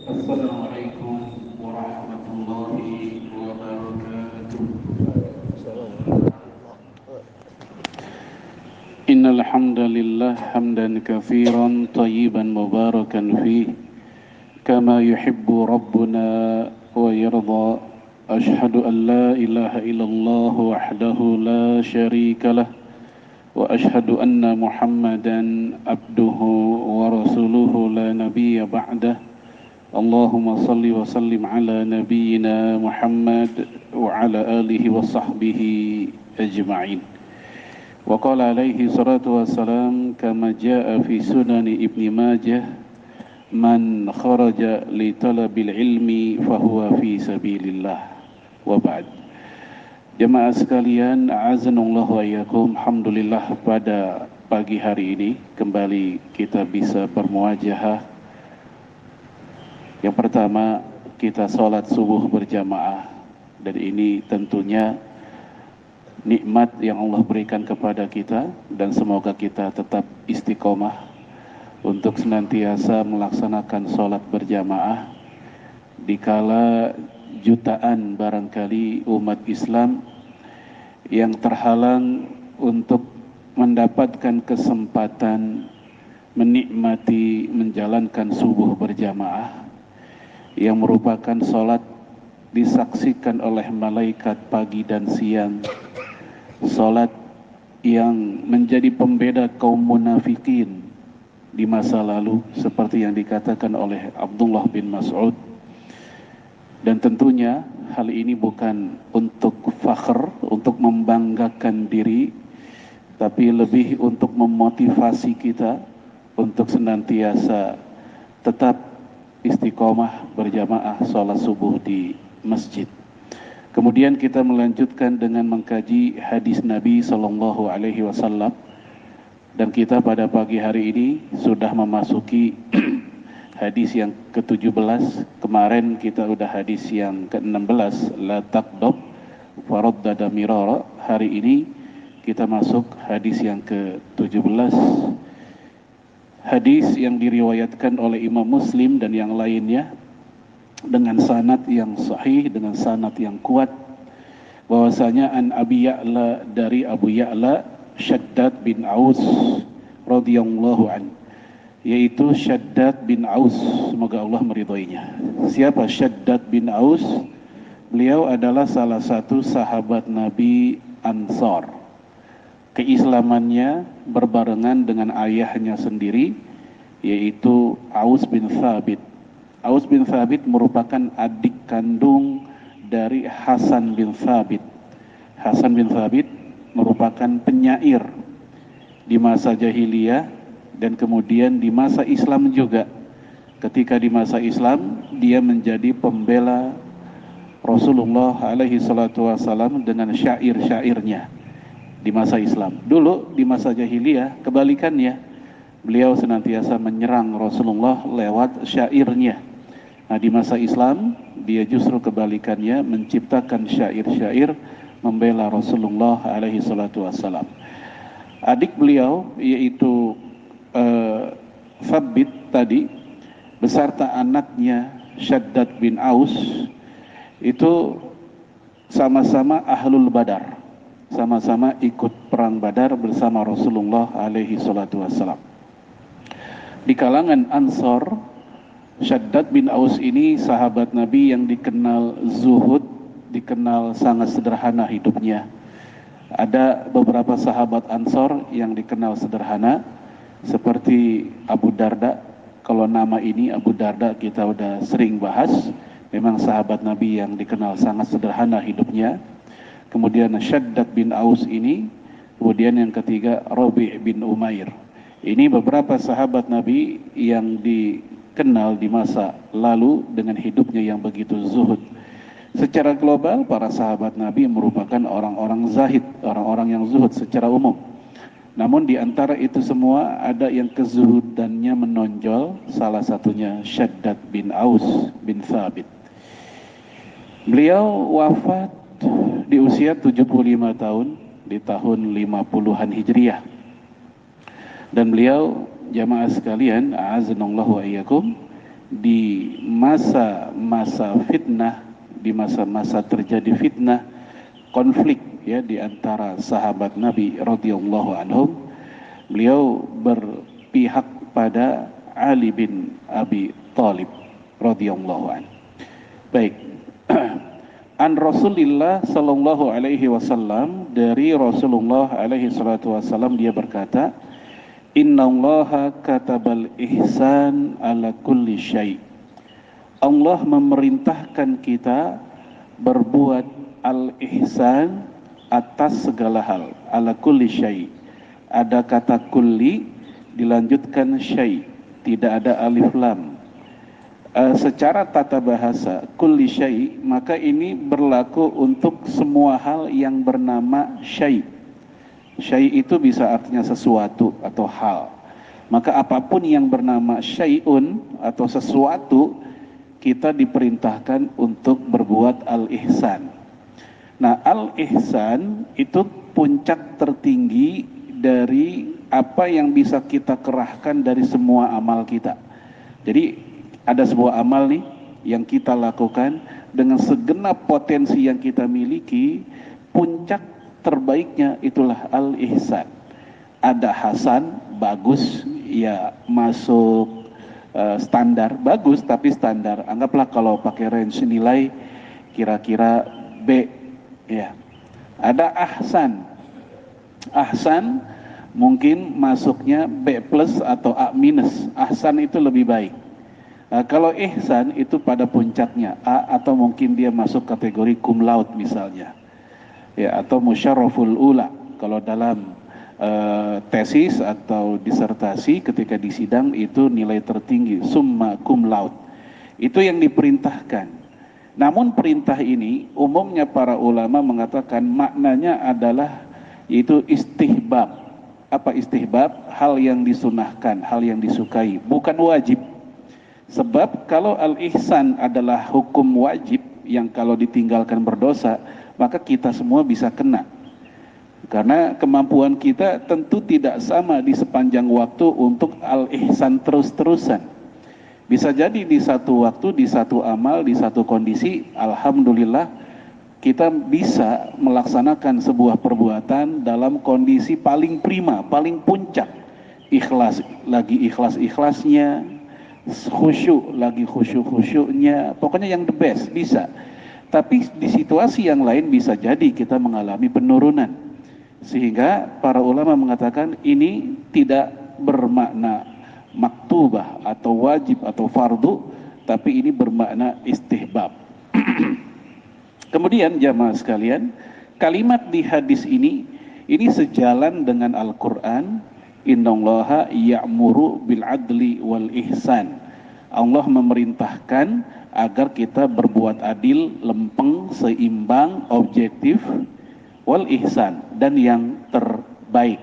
Assalamualaikum warahmatullahi wabarakatuh. Innal hamdalillah hamdan katsiran thayyiban mubarakan fihi kama yuhibbu rabbuna wa yarda. Ashhadu an la ilaha illallah wahdahu la syarika lah wa ashhadu anna Muhammadan abduhu wa rasuluhu la nabiyya ba'dah. Allahumma salli wa sallim ala nabiyyina Muhammad wa ala alihi wa sahbihi ajma'in. Wa qala alaihi salatu wassalam kama jaa fi sunani Ibni Majah, man kharaja li talabil ilmi fahuwa fi sabilillah. Wa ba'd. Jemaah sekalian, a'azanallahu wa iyyakum. Alhamdulillah, pada pagi hari ini kembali kita bisa bermuajahah. Yang pertama, kita sholat subuh berjamaah, dan ini tentunya nikmat yang Allah berikan kepada kita, dan semoga kita tetap istiqomah untuk senantiasa melaksanakan sholat berjamaah dikala jutaan barangkali umat Islam yang terhalang untuk mendapatkan kesempatan menikmati menjalankan subuh berjamaah yang merupakan sholat disaksikan oleh malaikat pagi dan siang, sholat yang menjadi pembeda kaum munafikin di masa lalu seperti yang dikatakan oleh Abdullah bin Mas'ud. Dan tentunya hal ini bukan untuk fakhr, untuk membanggakan diri, tapi lebih untuk memotivasi kita untuk senantiasa tetap istiqomah berjamaah sholat subuh di masjid. Kemudian kita melanjutkan dengan mengkaji hadis Nabi Sallallahu Alaihi Wasallam, dan kita pada pagi hari ini sudah memasuki hadis yang ke-17. Kemarin kita udah hadis yang ke-16, la taqdab faraddada mirara. Hari ini kita masuk hadis yang ke-17, hadis yang diriwayatkan oleh Imam Muslim dan yang lainnya dengan sanad yang sahih, dengan sanad yang kuat, bahwasanya an Abi Ya'la, dari Abu Ya'la Shaddad bin Aus radhiyallahu an, yaitu Shaddad bin Aus, semoga Allah meridhoinya. Siapa Shaddad bin Aus? Beliau adalah salah satu sahabat Nabi Ansar. Keislamannya berbarengan dengan ayahnya sendiri, yaitu Aus bin Thabit. Aus bin Thabit merupakan adik kandung dari Hasan bin Thabit. Hasan bin Thabit merupakan penyair di masa jahiliyah dan kemudian di masa Islam juga. Ketika di masa Islam, dia menjadi pembela Rasulullah alaihi salatu wassalam dengan syair-syairnya di masa Islam. Dulu di masa jahiliyah kebalikannya, beliau senantiasa menyerang Rasulullah lewat syairnya. Nah, di masa Islam dia justru kebalikannya, menciptakan syair-syair membela Rasulullah alaihi salatu wassalam. Adik beliau yaitu Thabit tadi beserta anaknya Shaddad bin Aus itu sama-sama ahlul Badar, sama-sama ikut perang Badar bersama Rasulullah alaihi salatu wassalam. Di kalangan Ansor, Shaddad bin Aus ini sahabat Nabi yang dikenal zuhud, dikenal sangat sederhana hidupnya. Ada beberapa sahabat Ansor yang dikenal sederhana, seperti Abu Darda. Kalau nama ini Abu Darda kita udah sering bahas, memang sahabat Nabi yang dikenal sangat sederhana hidupnya. Kemudian Shaddad bin Aus ini, kemudian yang ketiga Rabi' bin Umair. Ini beberapa sahabat Nabi yang dikenal di masa lalu dengan hidupnya yang begitu zuhud. Secara global para sahabat Nabi merupakan orang-orang zahid, orang-orang yang zuhud secara umum. Namun di antara itu semua ada yang kezuhudannya menonjol, salah satunya Shaddad bin Aus bin Thabit. Beliau wafat di usia 75 tahun di tahun 50-an Hijriah. Dan beliau, jamaah sekalian, a'azanallahu wa iyyakum, di masa-masa fitnah, di masa-masa terjadi fitnah, konflik ya di antara sahabat Nabi radhiyallahu anhum, beliau berpihak pada Ali bin Abi Thalib radhiyallahu anhu. Baik. An Rasulillah sallallahu alaihi wasallam, dari Rasulullah alaihi salatu wasallam, dia berkata, innallaha katabal ihsan ala kulli syai'. Allah memerintahkan kita berbuat al-ihsan atas segala hal, ala kulli syai'. Ada kata kulli dilanjutkan syai', tidak ada alif lam. Secara tata bahasa kulli syai', maka ini berlaku untuk semua hal yang bernama syai'. Syai' itu bisa artinya sesuatu atau hal. Maka apapun yang bernama syai'un atau sesuatu, kita diperintahkan untuk berbuat al-ihsan. Nah, al-ihsan itu puncak tertinggi dari apa yang bisa kita kerahkan dari semua amal kita. Jadi ada sebuah amal nih yang kita lakukan dengan segenap potensi yang kita miliki, puncak terbaiknya itulah al-ihsan. Ada hasan, bagus, ya masuk standar, bagus tapi standar. Anggaplah kalau pakai range nilai kira-kira B, ya. Ada ahsan, ahsan mungkin masuknya B plus atau A minus. Ahsan itu lebih baik. Kalau ihsan itu pada puncaknya A, atau mungkin dia masuk kategori cum laude misalnya, ya, atau musyarraful ula kalau dalam tesis atau disertasi ketika di sidang itu nilai tertinggi, summa cum laude. Itu yang diperintahkan. Namun perintah ini umumnya para ulama mengatakan maknanya adalah yaitu istihbab. Apa istihbab? Hal yang disunahkan, hal yang disukai, bukan wajib. Sebab kalau al-ihsan adalah hukum wajib yang kalau ditinggalkan berdosa, maka kita semua bisa kena. Karena kemampuan kita tentu tidak sama di sepanjang waktu untuk al-ihsan terus-terusan. Bisa jadi di satu waktu, di satu amal, di satu kondisi, alhamdulillah kita bisa melaksanakan sebuah perbuatan dalam kondisi paling prima, paling puncak. Ikhlas, lagi ikhlas-ikhlasnya, khusyuk lagi khusyuk-khusyuknya, pokoknya yang the best bisa. Tapi di situasi yang lain bisa jadi kita mengalami penurunan, sehingga para ulama mengatakan ini tidak bermakna maktubah atau wajib atau fardu, tapi ini bermakna istihbab. Kemudian jamaah sekalian, kalimat di hadis ini sejalan dengan Al-Quran. Innallaha ya'muru bil adli wal ihsan. Allah memerintahkan agar kita berbuat adil, lempeng, seimbang, objektif, wal ihsan, dan yang terbaik.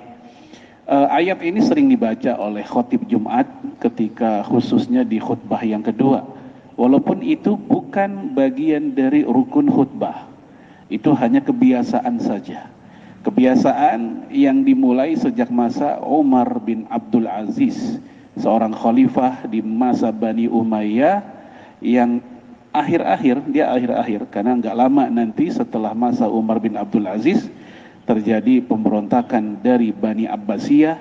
Ayat ini sering dibaca oleh khotib Jumat ketika khususnya di khutbah yang kedua. Walaupun itu bukan bagian dari rukun khutbah. Itu hanya kebiasaan saja. Kebiasaan yang dimulai sejak masa Umar bin Abdul Aziz, seorang khalifah di masa Bani Umayyah yang akhir-akhir karena nggak lama nanti setelah masa Umar bin Abdul Aziz terjadi pemberontakan dari Bani Abbasiyah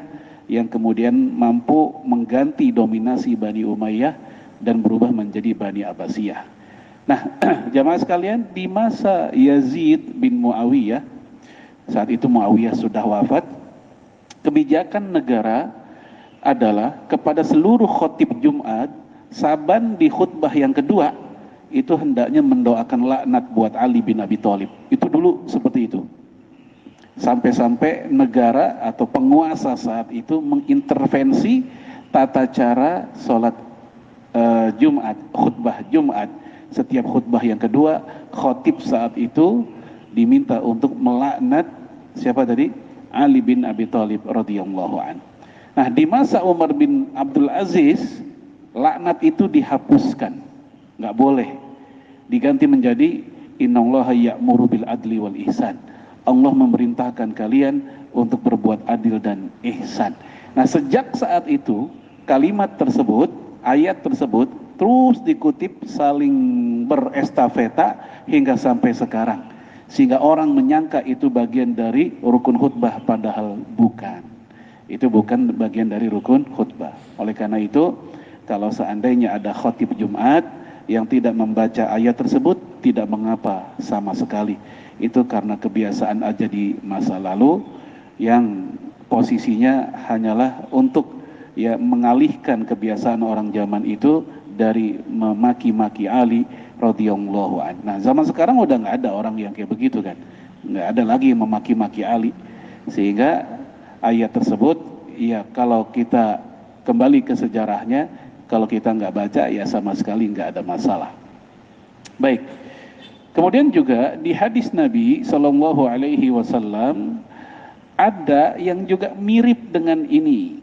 yang kemudian mampu mengganti dominasi Bani Umayyah dan berubah menjadi Bani Abbasiyah. Nah, jamaah sekalian, di masa Yazid bin Muawiyah, saat itu Muawiyah sudah wafat, kebijakan negara adalah kepada seluruh khotib Jumat, saban di khutbah yang kedua, itu hendaknya mendoakan laknat buat Ali bin Abi Thalib. Itu dulu seperti itu. Sampai-sampai negara atau penguasa saat itu mengintervensi tata cara sholat Jumat, khutbah Jumat. Setiap khutbah yang kedua, khotib saat itu diminta untuk melaknat siapa tadi? Ali bin Abi Thalib radhiyallahu anhu. Nah, di masa Umar bin Abdul Aziz, laknat itu dihapuskan, nggak boleh, diganti menjadi innallaha ya'muru bil adli wal ihsan. Allah memerintahkan kalian untuk berbuat adil dan ihsan. Nah, sejak saat itu kalimat tersebut, ayat tersebut terus dikutip, saling berestafeta hingga sampai sekarang, sehingga orang menyangka itu bagian dari rukun khutbah, padahal bukan. Itu bukan bagian dari rukun khutbah. Oleh karena itu, kalau seandainya ada khotib Jumat yang tidak membaca ayat tersebut, tidak mengapa sama sekali. Itu karena kebiasaan aja di masa lalu yang posisinya hanyalah untuk ya mengalihkan kebiasaan orang zaman itu dari memaki-maki Ali radhiyallahu anhu. Nah, zaman sekarang udah nggak ada orang yang kayak begitu kan, nggak ada lagi yang memaki-maki Ali, sehingga ayat tersebut ya kalau kita kembali ke sejarahnya, kalau kita nggak baca ya sama sekali nggak ada masalah. Baik. Kemudian juga di hadis Nabi Shallallahu Alaihi Wasallam ada yang juga mirip dengan ini,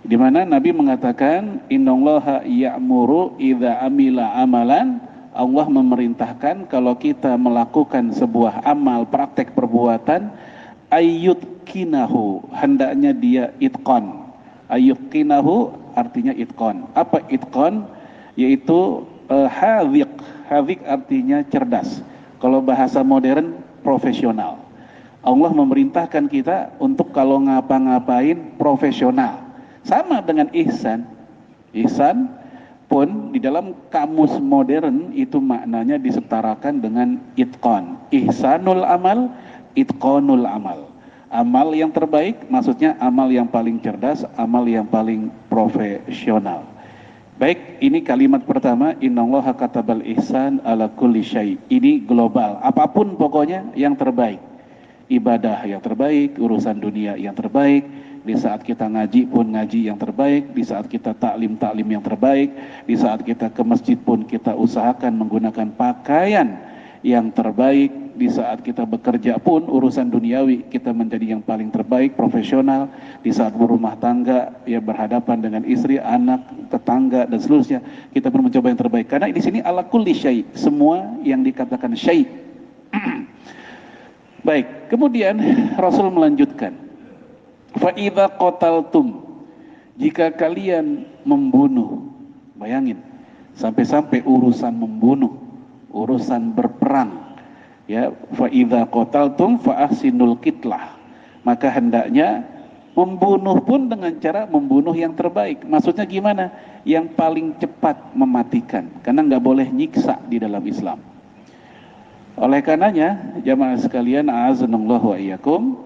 di mana Nabi mengatakan, Innallaha ya'muru idza amila amalan, Allah memerintahkan kalau kita melakukan sebuah amal, praktek perbuatan, ayyutkinahu, hendaknya dia itqan. Ayyutkinahu artinya itqan. Apa itqan? Yaitu hadhiq. Hadhiq artinya cerdas. Kalau bahasa modern, profesional. Allah memerintahkan kita untuk kalau ngapa-ngapain profesional. Sama dengan ihsan. Ihsan pun di dalam kamus modern itu maknanya disetarakan dengan itqan. Ihsanul amal, itqanul amal. Amal yang terbaik maksudnya amal yang paling cerdas, amal yang paling profesional. Baik, ini kalimat pertama, innallaha katabal ihsan ala kulli syai. Ini global, apapun pokoknya yang terbaik. Ibadah yang terbaik, urusan dunia yang terbaik, di saat kita ngaji pun ngaji yang terbaik, di saat kita taklim yang terbaik, di saat kita ke masjid pun kita usahakan menggunakan pakaian yang terbaik, di saat kita bekerja pun urusan duniawi kita menjadi yang paling terbaik, profesional, di saat berumah tangga ya berhadapan dengan istri, anak, tetangga dan seterusnya kita pun mencoba yang terbaik, karena di sini ala kulli syai, semua yang dikatakan syai. Baik, kemudian Rasul melanjutkan, fa idza qataltum, jika kalian membunuh, bayangin sampai-sampai urusan membunuh, urusan berperang, ya, fa idza qataltum fa ahsinul qitlah, maka hendaknya membunuh pun dengan cara membunuh yang terbaik. Maksudnya gimana? Yang paling cepat mematikan, karena nggak boleh nyiksa di dalam Islam. Oleh karenanya jamaah sekalian, a'azanallahu wa iyyakum,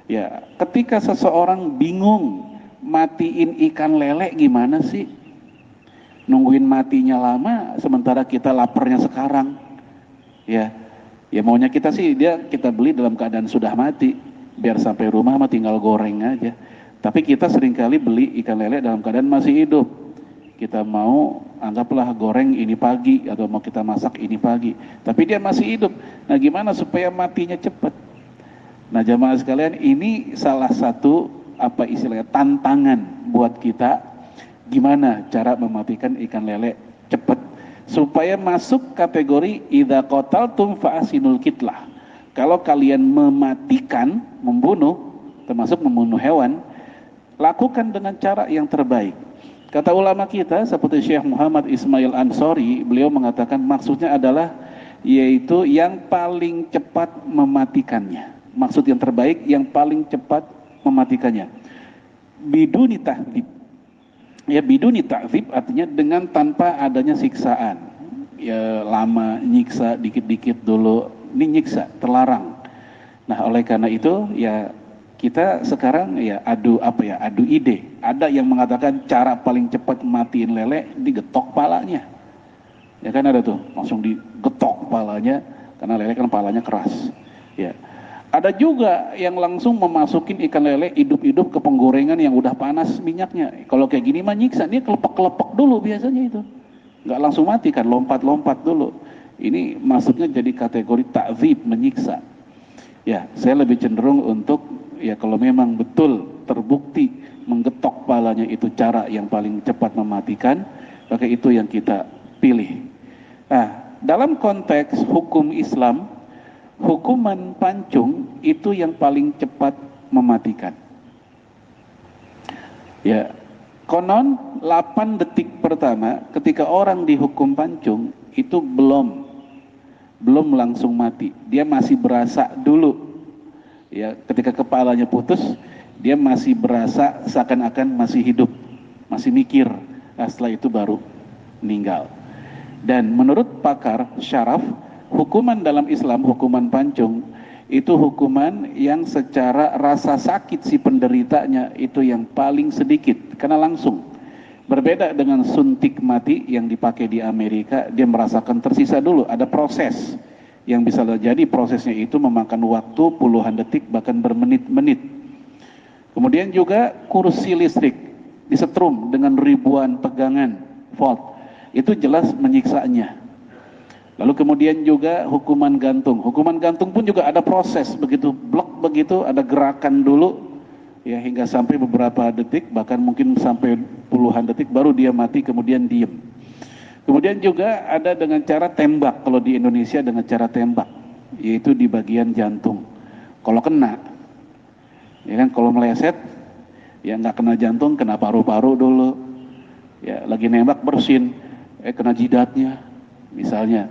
ya, ketika seseorang bingung matiin ikan lele gimana sih? Nungguin matinya lama sementara kita laparnya sekarang. Ya, ya maunya kita sih kita beli dalam keadaan sudah mati, biar sampai rumah mah tinggal goreng aja. Tapi kita seringkali beli ikan lele dalam keadaan masih hidup. Kita mau anggaplah goreng ini pagi atau mau kita masak ini pagi, tapi dia masih hidup. Nah, gimana supaya matinya cepat? Nah, jamaah sekalian, ini salah satu apa istilahnya tantangan buat kita, gimana cara mematikan ikan lele cepat supaya masuk kategori idza qataltum fa asinul qitlah. Kalau kalian mematikan, membunuh, termasuk membunuh hewan, lakukan dengan cara yang terbaik. Kata ulama kita seperti Syekh Muhammad Ismail Ansori, beliau mengatakan maksudnya adalah yaitu yang paling cepat mematikannya. Maksud yang terbaik yang paling cepat mematikannya. Biduni ta'dzib. Ya, biduni ta'dzib artinya dengan tanpa adanya siksaan. Ya, lama nyiksa dikit-dikit dulu, ini nyiksa, terlarang. Nah, oleh karena itu ya kita sekarang ya adu ide. Ada yang mengatakan cara paling cepat matiin lele digetok palanya. Ya kan ada tuh, langsung digetok palanya karena lele kan palanya keras. Ya. Ada juga yang langsung memasukin ikan lele hidup-hidup ke penggorengan yang udah panas minyaknya. Kalau kayak gini mah nyiksa, dia kelepek-kelepek dulu biasanya itu. Nggak langsung mati kan, lompat-lompat dulu. Ini maksudnya jadi kategori ta'dzib, menyiksa. Ya, saya lebih cenderung untuk ya kalau memang betul terbukti menggetok palanya itu cara yang paling cepat mematikan, maka itu yang kita pilih. Nah, dalam konteks hukum Islam, hukuman pancung itu yang paling cepat mematikan. Ya, Konon 8 detik pertama ketika orang dihukum pancung itu belum langsung mati. Dia masih berasa dulu. Ya, ketika kepalanya putus, dia masih berasa seakan-akan masih hidup, masih mikir. Nah, setelah itu baru meninggal. Dan menurut pakar syaraf, hukuman dalam Islam, hukuman pancung itu hukuman yang secara rasa sakit si penderitanya itu yang paling sedikit, karena langsung. Berbeda dengan suntik mati yang dipakai di Amerika, dia merasakan tersisa dulu, ada proses yang bisa jadi prosesnya itu memakan waktu puluhan detik bahkan bermenit-menit. Kemudian juga kursi listrik disetrum dengan ribuan tegangan volt, itu jelas menyiksanya. Lalu kemudian juga hukuman gantung pun juga ada proses, begitu blok begitu ada gerakan dulu ya hingga sampai beberapa detik, bahkan mungkin sampai puluhan detik baru dia mati kemudian diem. Kemudian juga ada dengan cara tembak, kalau di Indonesia dengan cara tembak, yaitu di bagian jantung. Kalau kena, ya kan, kalau meleset ya nggak kena jantung, kena paru-paru dulu. Ya lagi nembak bersin, kena jidatnya misalnya.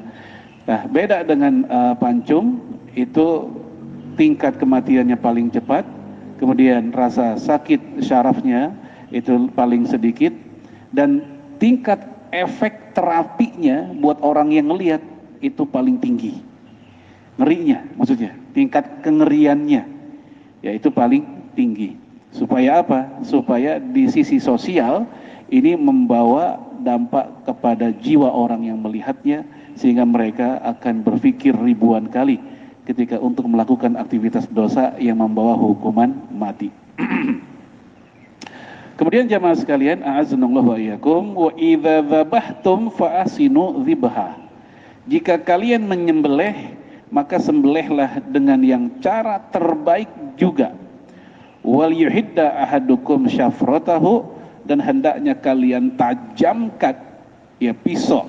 Nah, beda dengan pancung, itu tingkat kematiannya paling cepat, kemudian rasa sakit syarafnya itu paling sedikit, dan tingkat efek terapinya buat orang yang ngelihat itu paling tinggi. Ngerinya, maksudnya, tingkat kengeriannya, ya itu paling tinggi. Supaya apa? Supaya di sisi sosial ini membawa dampak kepada jiwa orang yang melihatnya, sehingga mereka akan berpikir ribuan kali ketika untuk melakukan aktivitas dosa yang membawa hukuman mati. Kemudian jamaah sekalian, a'azzanallahu wa iyyakum, wa idza dzabhtum fa ahsinu dzibha. Jika kalian menyembelih, maka sembelihlah dengan yang cara terbaik juga. Wal yuhidda ahadukum syafratahu, dan hendaknya kalian tajamkan ya pisau,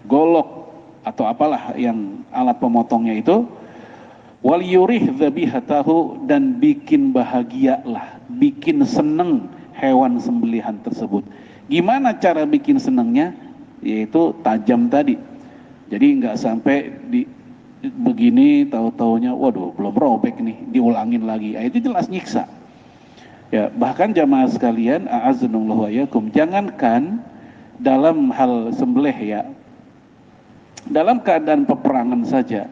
golok atau apalah yang alat pemotongnya itu. Wal yurih dzabihatahu, dan bikin bahagialah, bikin seneng hewan sembelihan tersebut. Gimana cara bikin senengnya? Yaitu tajam tadi. Jadi nggak sampai di begini tahu-taunya waduh belum robek nih, diulangin lagi. Itu jelas nyiksa. Ya, bahkan jamaah sekalian, a'azzanallahu wa iyyakum, jangankan dalam hal sembelih ya, dalam keadaan peperangan saja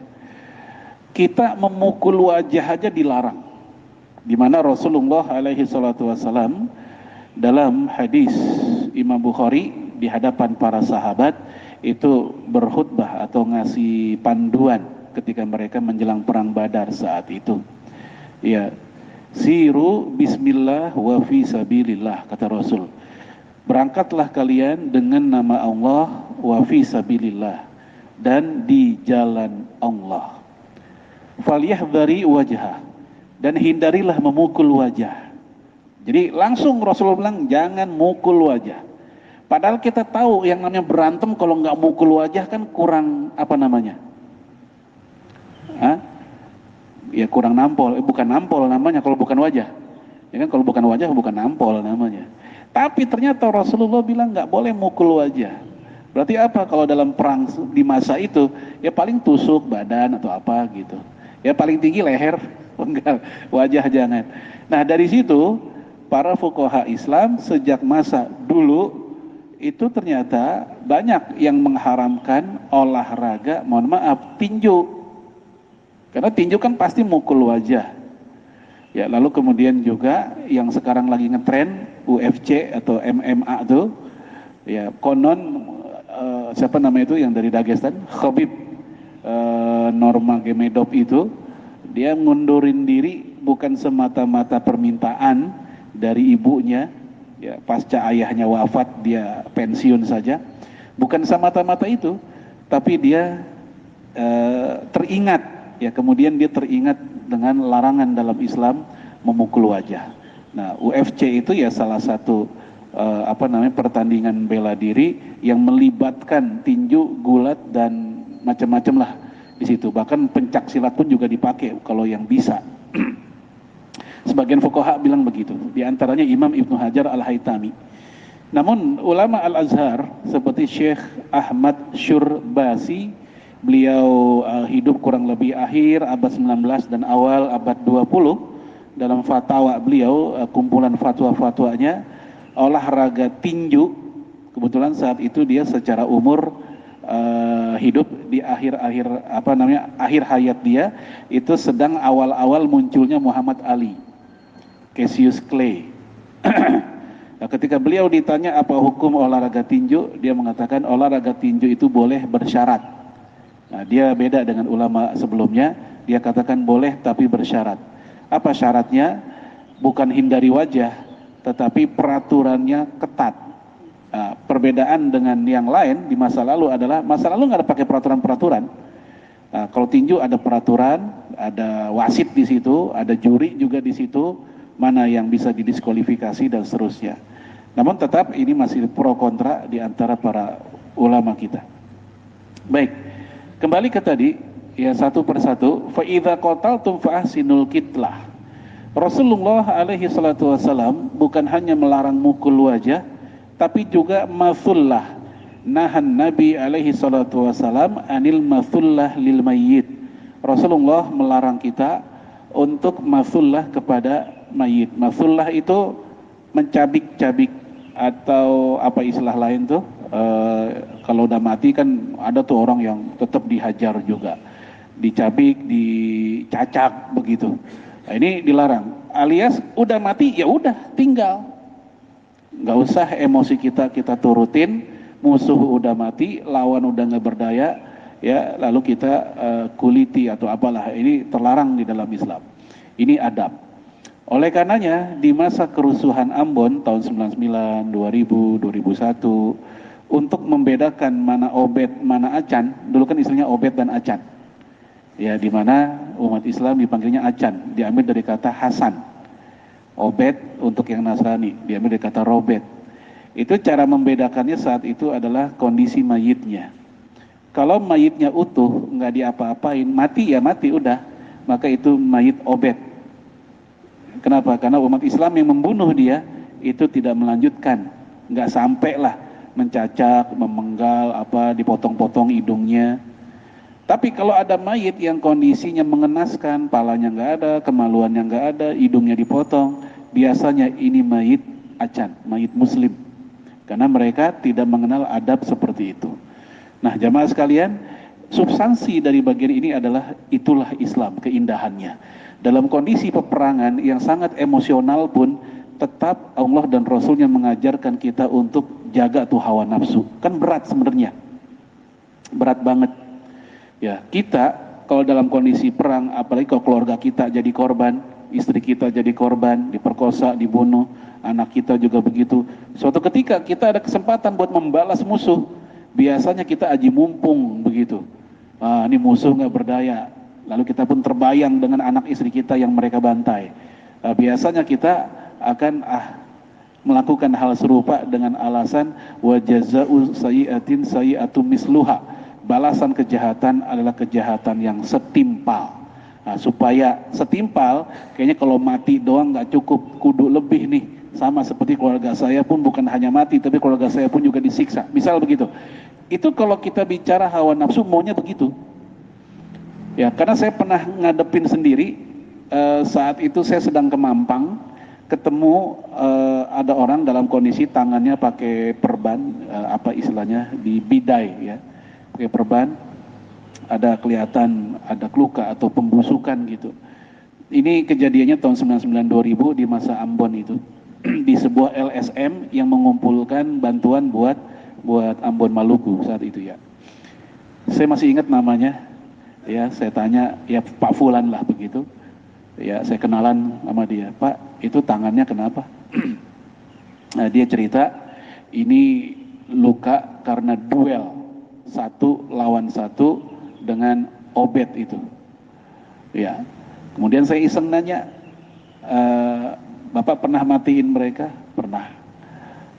kita memukul wajah aja dilarang. Di mana Rasulullah alaihi salatu wasalam dalam hadis Imam Bukhari di hadapan para sahabat itu berkhutbah atau ngasih panduan ketika mereka menjelang perang Badar saat itu. Ya, siru bismillah wa fi sabilillah, kata Rasul. Berangkatlah kalian dengan nama Allah wa fi sabilillah, dan di jalan Allah. Falyahdhari wajhah, dan hindarilah memukul wajah. Jadi langsung Rasulullah bilang jangan mukul wajah. Padahal kita tahu yang namanya berantem kalau nggak mukul wajah kan kurang apa namanya? Ya kurang nampol, bukan nampol namanya kalau bukan wajah. Ya kan, kalau bukan wajah bukan nampol namanya. Tapi ternyata Rasulullah bilang nggak boleh mukul wajah. Berarti apa? Kalau dalam perang di masa itu ya paling tusuk badan atau apa gitu. Ya paling tinggi leher, enggak, wajah jangan. Nah dari situ para fuqaha Islam sejak masa dulu itu ternyata banyak yang mengharamkan olahraga, mohon maaf, tinju. Karena tinju kan pasti mukul wajah. Ya, lalu kemudian juga yang sekarang lagi ngetren UFC atau MMA tuh, ya konon siapa namanya itu yang dari Dagestan, Khabib Nurmagomedov itu, dia ngundurin diri bukan semata-mata permintaan dari ibunya, ya pasca ayahnya wafat dia pensiun saja, bukan semata-mata itu, tapi dia teringat, ya kemudian dia teringat dengan larangan dalam Islam memukul wajah. Nah, UFC itu ya salah satu pertandingan bela diri yang melibatkan tinju, gulat dan macam-macam lah di situ. Bahkan pencak silat pun juga dipakai kalau yang bisa. Sebagian fuqaha bilang begitu. Di antaranya Imam Ibnu Hajar Al-Haytami. Namun ulama Al-Azhar seperti Syekh Ahmad Syurbasi, beliau hidup kurang lebih akhir abad 19 dan awal abad 20. Dalam fatwa beliau, kumpulan fatwa-fatwanya, olahraga tinju, kebetulan saat itu dia secara umur hidup di akhir hayat dia, itu sedang awal-awal munculnya Muhammad Ali, Cassius Clay. Nah, ketika beliau ditanya apa hukum olahraga tinju, dia mengatakan olahraga tinju itu boleh bersyarat. Nah, dia beda dengan ulama sebelumnya, dia katakan boleh tapi bersyarat. Apa syaratnya? Bukan hindari wajah, tetapi peraturannya ketat. Nah, perbedaan dengan yang lain di masa lalu adalah masa lalu nggak ada pakai peraturan-peraturan. Nah, kalau tinju ada peraturan, ada wasit di situ, ada juri juga di situ, mana yang bisa didiskualifikasi dan seterusnya. Namun tetap ini masih pro kontra di antara para ulama kita. Baik, kembali ke tadi, ya satu persatu. Fa idza qataltum fa ahsinul kitlah. Rasulullah alaihi salatu wasalam bukan hanya melarang mukul wajah, tapi juga mathullah. Nahan Nabi alaihi salatu wasalam anil mathullah lil mayyit. Rasulullah melarang kita untuk mathullah kepada mayit. Mathullah itu mencabik-cabik, atau apa istilah lain tuh, kalau udah mati kan ada tuh orang yang tetap dihajar juga, dicabik, dicacak begitu. Nah, ini dilarang. Alias udah mati ya udah tinggal, nggak usah emosi kita turutin. Musuh udah mati, lawan udah nggak berdaya, ya lalu kita kuliti atau apalah. Ini terlarang di dalam Islam. Ini adab. Oleh karenanya di masa kerusuhan Ambon tahun 99, 2000, 2001, untuk membedakan mana Obed, mana Acan, dulu kan istilahnya Obed dan Acan. Ya, di mana umat Islam dipanggilnya Acan, diambil dari kata Hasan. Obed untuk yang Nasrani, diambil dari kata Robet. Itu cara membedakannya saat itu adalah kondisi mayitnya. Kalau mayitnya utuh, nggak diapa-apain, mati ya mati udah, maka itu mayit Obed. Kenapa? Karena umat Islam yang membunuh dia itu tidak melanjutkan, nggak sampai lah mencacak, memenggal, dipotong-potong hidungnya. Tapi kalau ada mayit yang kondisinya mengenaskan, palanya nggak ada, kemaluannya nggak ada, hidungnya dipotong, biasanya ini mayit Acan, mayit Muslim, karena mereka tidak mengenal adab seperti itu. Nah, jamaah sekalian, substansi dari bagian ini adalah itulah Islam, keindahannya. Dalam kondisi peperangan yang sangat emosional pun, tetap Allah dan Rasulnya mengajarkan kita untuk jaga tuh hawa nafsu. Kan berat sebenarnya, berat banget. Ya, kita kalau dalam kondisi perang, apalagi kalau keluarga kita jadi korban, istri kita jadi korban, diperkosa, dibunuh, anak kita juga begitu. Suatu ketika kita ada kesempatan buat membalas musuh, biasanya kita aji mumpung begitu. Ini musuh nggak berdaya. Lalu kita pun terbayang dengan anak istri kita yang mereka bantai. Biasanya kita akan melakukan hal serupa dengan alasan wa jazaa'u sayyi'atin sayyi'atum misluha. Balasan kejahatan adalah kejahatan yang setimpal. Nah, supaya setimpal, kayaknya kalau mati doang nggak cukup, kudu lebih nih. Sama seperti keluarga saya pun bukan hanya mati, tapi keluarga saya pun juga disiksa. Misal begitu. Itu kalau kita bicara hawa nafsu maunya begitu. Ya, karena saya pernah ngadepin sendiri, saat itu saya sedang ke Mampang, ketemu ada orang dalam kondisi tangannya pakai perban, istilahnya di bidai ya, pakai perban, ada kelihatan ada luka atau pembusukan gitu. Ini kejadiannya tahun 99-2000 di masa Ambon itu, di sebuah LSM yang mengumpulkan bantuan buat Ambon Maluku saat itu ya. Saya masih ingat namanya. Ya, saya tanya, ya Pak Fulan lah begitu. Ya, saya kenalan sama dia. Pak, itu tangannya kenapa? Nah, dia cerita, ini luka karena duel 1 lawan 1 dengan Obed itu. Ya, kemudian saya iseng nanya, Bapak pernah matiin mereka? Pernah.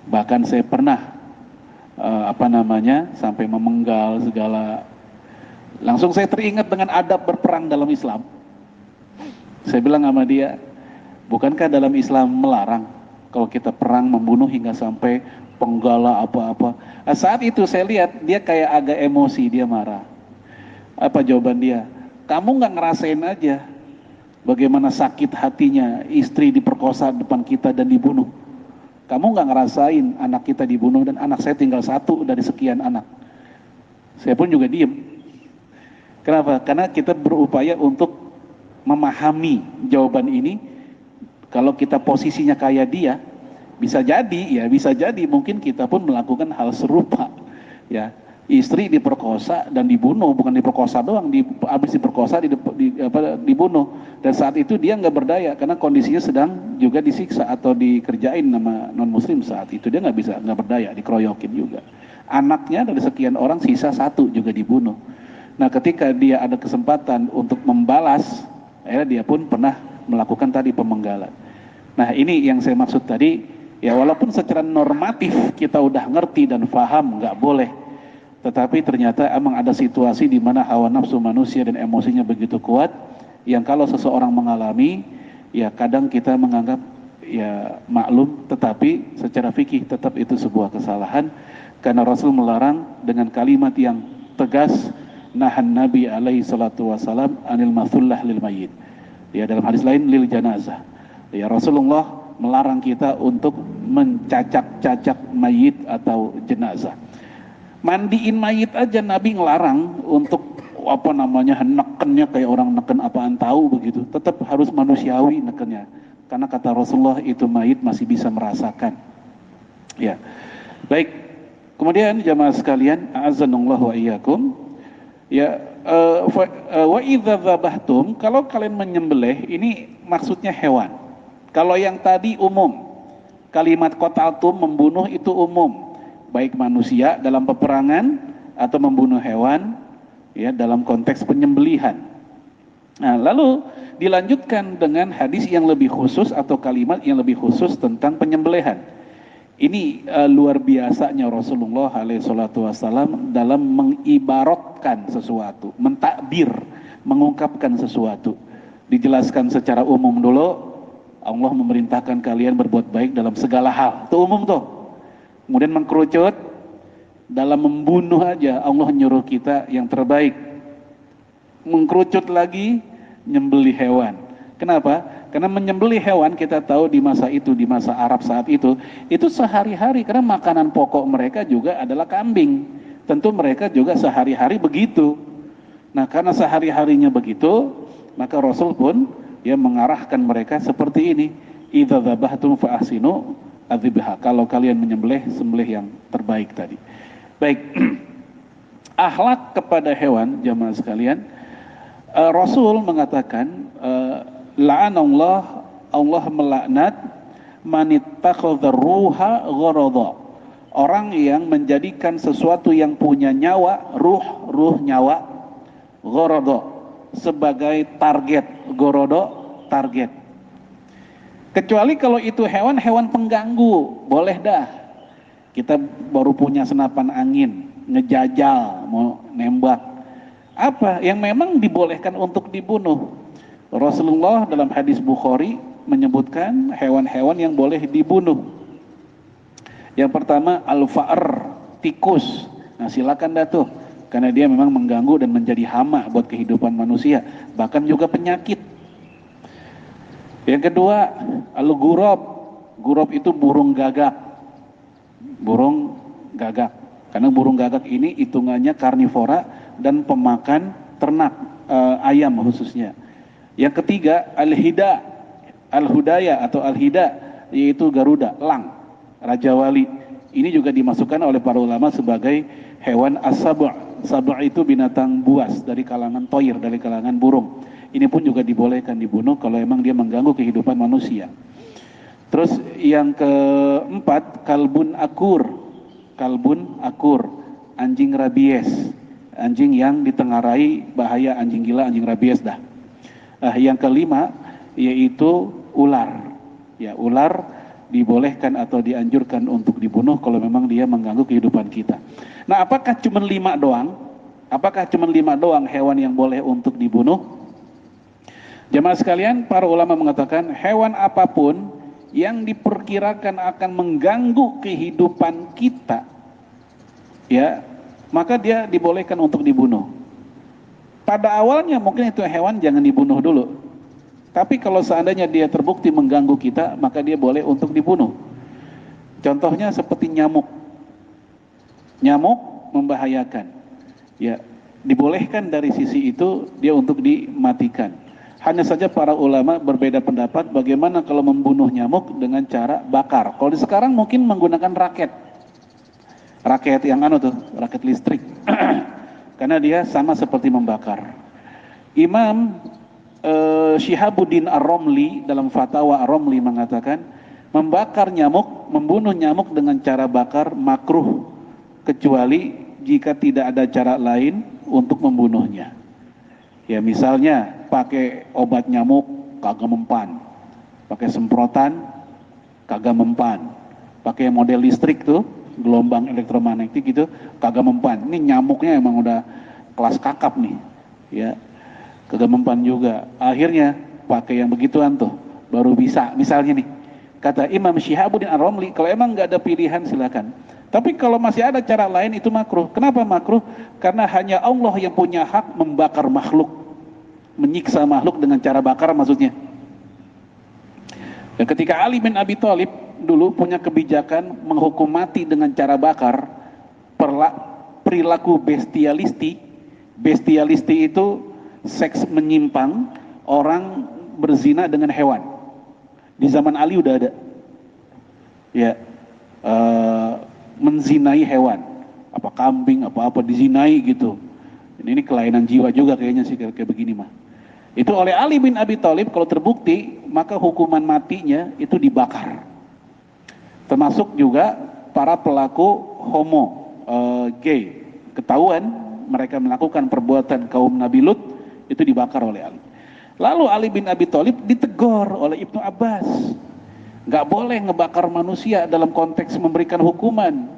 Bahkan saya pernah, sampai memenggal segala. Langsung saya teringat dengan adab berperang dalam Islam. Saya bilang sama dia, bukankah dalam Islam melarang kalau kita perang membunuh hingga sampai penggala apa-apa. Nah, saat itu saya lihat dia kayak agak emosi, dia marah. Apa jawaban dia? Kamu nggak ngerasain aja bagaimana sakit hatinya istri diperkosa depan kita dan dibunuh. Kamu nggak ngerasain anak kita dibunuh dan anak saya tinggal satu dari sekian anak. Saya pun juga diem. Kenapa? Karena kita berupaya untuk memahami jawaban ini. Kalau kita posisinya kayak dia, bisa jadi mungkin kita pun melakukan hal serupa. Ya, istri diperkosa dan dibunuh, bukan diperkosa doang, habis diperkosa dibunuh. Dan saat itu dia nggak berdaya karena kondisinya sedang juga disiksa atau dikerjain sama non muslim saat itu, dia nggak berdaya, dikeroyokin juga. Anaknya dari sekian orang sisa satu juga dibunuh. Nah, ketika dia ada kesempatan untuk membalas, akhirnya dia pun pernah melakukan tadi pemenggalan. Nah, ini yang saya maksud tadi, ya walaupun secara normatif kita udah ngerti dan paham nggak boleh, tetapi ternyata emang ada situasi di mana hawa nafsu manusia dan emosinya begitu kuat, yang kalau seseorang mengalami, ya kadang kita menganggap ya maklum, tetapi secara fikih tetap itu sebuah kesalahan, karena Rasul melarang dengan kalimat yang tegas, nahan Nabi alaihi salatu wasalam anil mathullah lil mayit. Ya, dalam hadis lain lil janazah. Ya, Rasulullah melarang kita untuk mencacak-cacak mayit atau jenazah. Mandiin mayit aja Nabi ngelarang untuk nekennya kayak orang neken apaan tahu begitu. Tetap harus manusiawi nekennya. Karena kata Rasulullah itu mayit masih bisa merasakan. Ya. Baik. Kemudian jamaah sekalian, a'azzanallahu wa iyyakum. Ya, wa idza dzabahtum, kalau kalian menyembelih, ini maksudnya hewan. Kalau yang tadi umum, kalimat qataltum membunuh itu umum, baik manusia dalam peperangan atau membunuh hewan, ya dalam konteks penyembelihan. Nah, lalu dilanjutkan dengan hadis yang lebih khusus atau kalimat yang lebih khusus tentang penyembelihan. Ini luar biasanya Rasulullah SAW dalam mengibaratkan sesuatu, mentakbir, mengungkapkan sesuatu. Dijelaskan secara umum dulu, Allah memerintahkan kalian berbuat baik dalam segala hal. Itu umum tuh. Kemudian mengkerucut, dalam membunuh aja Allah nyuruh kita yang terbaik. Mengkerucut lagi, nyembelih hewan. Kenapa? Karena menyembelih hewan kita tahu di masa itu, di masa Arab saat itu sehari-hari, karena makanan pokok mereka juga adalah kambing. Tentu mereka juga sehari-hari begitu. Nah, karena sehari-harinya begitu, maka Rasul pun ya mengarahkan mereka seperti ini. Idza dzabahtum fa ahsinu adzibha. Kalau kalian menyembelih, sembelih yang terbaik tadi. Baik. Akhlak kepada hewan, jamaah sekalian. Rasul mengatakan la'anallah, Allah melaknat manittakhadha ruha gharada. Orang yang menjadikan sesuatu yang punya nyawa, ruh nyawa, gharada, sebagai target. Gorodo, target. Kecuali kalau itu hewan pengganggu, boleh dah. Kita baru punya senapan angin, ngejajal, mau nembak. Apa yang memang dibolehkan untuk dibunuh? Rasulullah dalam hadis Bukhari menyebutkan hewan-hewan yang boleh dibunuh. Yang pertama al-fa'r, tikus. Nah, silakan dah tuh. Karena dia memang mengganggu dan menjadi hama buat kehidupan manusia, bahkan juga penyakit. Yang kedua, al-ghurab. Ghurab itu burung gagak. Burung gagak. Karena burung gagak ini hitungannya karnivora dan pemakan ternak, ayam khususnya. Yang ketiga, al-hida, al-hudaya atau al-hida, yaitu garuda, elang, raja wali. Ini juga dimasukkan oleh para ulama sebagai hewan as-sab'. Sab' itu binatang buas dari kalangan toir, dari kalangan burung. Ini pun juga dibolehkan dibunuh kalau memang dia mengganggu kehidupan manusia. Terus yang keempat, kalbun akur. Kalbun akur, anjing rabies. Anjing yang ditengarai bahaya, anjing gila, anjing rabies dah. Yang kelima yaitu ular. Ya, ular dibolehkan atau dianjurkan untuk dibunuh kalau memang dia mengganggu kehidupan kita. Nah, apakah cuma 5 doang? Apakah cuma 5 doang hewan yang boleh untuk dibunuh? Jamaah sekalian, para ulama mengatakan hewan apapun yang diperkirakan akan mengganggu kehidupan kita, ya, maka dia dibolehkan untuk dibunuh. Pada awalnya mungkin itu hewan jangan dibunuh dulu. Tapi kalau seandainya dia terbukti mengganggu kita, maka dia boleh untuk dibunuh. Contohnya seperti nyamuk. Nyamuk membahayakan. Ya, dibolehkan dari sisi itu dia untuk dimatikan. Hanya saja para ulama berbeda pendapat bagaimana kalau membunuh nyamuk dengan cara bakar. Kalau di sekarang mungkin menggunakan raket. Raket yang raket listrik. Karena dia sama seperti membakar. Imam Syihabuddin Ar-Romli dalam fatwa Ar-Romli mengatakan membakar nyamuk, membunuh nyamuk dengan cara bakar makruh kecuali jika tidak ada cara lain untuk membunuhnya. Ya, misalnya pakai obat nyamuk kagak mempan, pakai semprotan kagak mempan, pakai model listrik tuh gelombang elektromagnetik gitu kagak mempan. Ini nyamuknya emang udah kelas kakap nih, ya. Kagak mempan juga. Akhirnya pakai yang begituan tuh baru bisa. Misalnya nih, kata Imam Syihabuddin Ar-Romli, kalau emang nggak ada pilihan silakan. Tapi kalau masih ada cara lain itu makruh. Kenapa makruh? Karena hanya Allah yang punya hak membakar makhluk, menyiksa makhluk dengan cara bakar maksudnya. Dan ketika Ali bin Abi Thalib dulu punya kebijakan menghukum mati dengan cara bakar, perilaku bestialisti. Bestialisti itu seks menyimpang, orang berzina dengan hewan. Di zaman Ali udah ada, ya, menzinai hewan, apa kambing, apa dizinai gitu. Ini kelainan jiwa juga kayaknya sih kayak begini mah. Itu oleh Ali bin Abi Thalib kalau terbukti maka hukuman matinya itu dibakar. Termasuk juga para pelaku homo, gay, ketahuan mereka melakukan perbuatan kaum Nabi Lut, itu dibakar oleh Ali. Lalu Ali bin Abi Thalib ditegur oleh Ibnu Abbas, nggak boleh ngebakar manusia dalam konteks memberikan hukuman,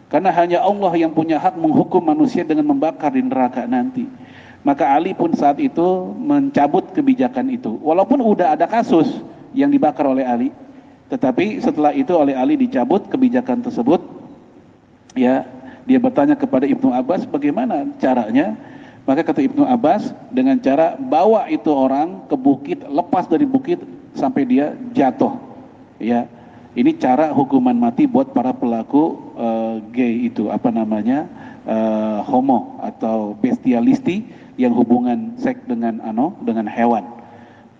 karena hanya Allah yang punya hak menghukum manusia dengan membakar di neraka nanti. Maka Ali pun saat itu mencabut kebijakan itu, walaupun udah ada kasus yang dibakar oleh Ali, tetapi setelah itu oleh Ali dicabut kebijakan tersebut. Ya, dia bertanya kepada Ibnu Abbas bagaimana caranya. Maka kata Ibnu Abbas, dengan cara bawa itu orang ke bukit, lepas dari bukit sampai dia jatuh. Ya, ini cara hukuman mati buat para pelaku gay itu, homo atau bestialisti yang hubungan seks dengan hewan.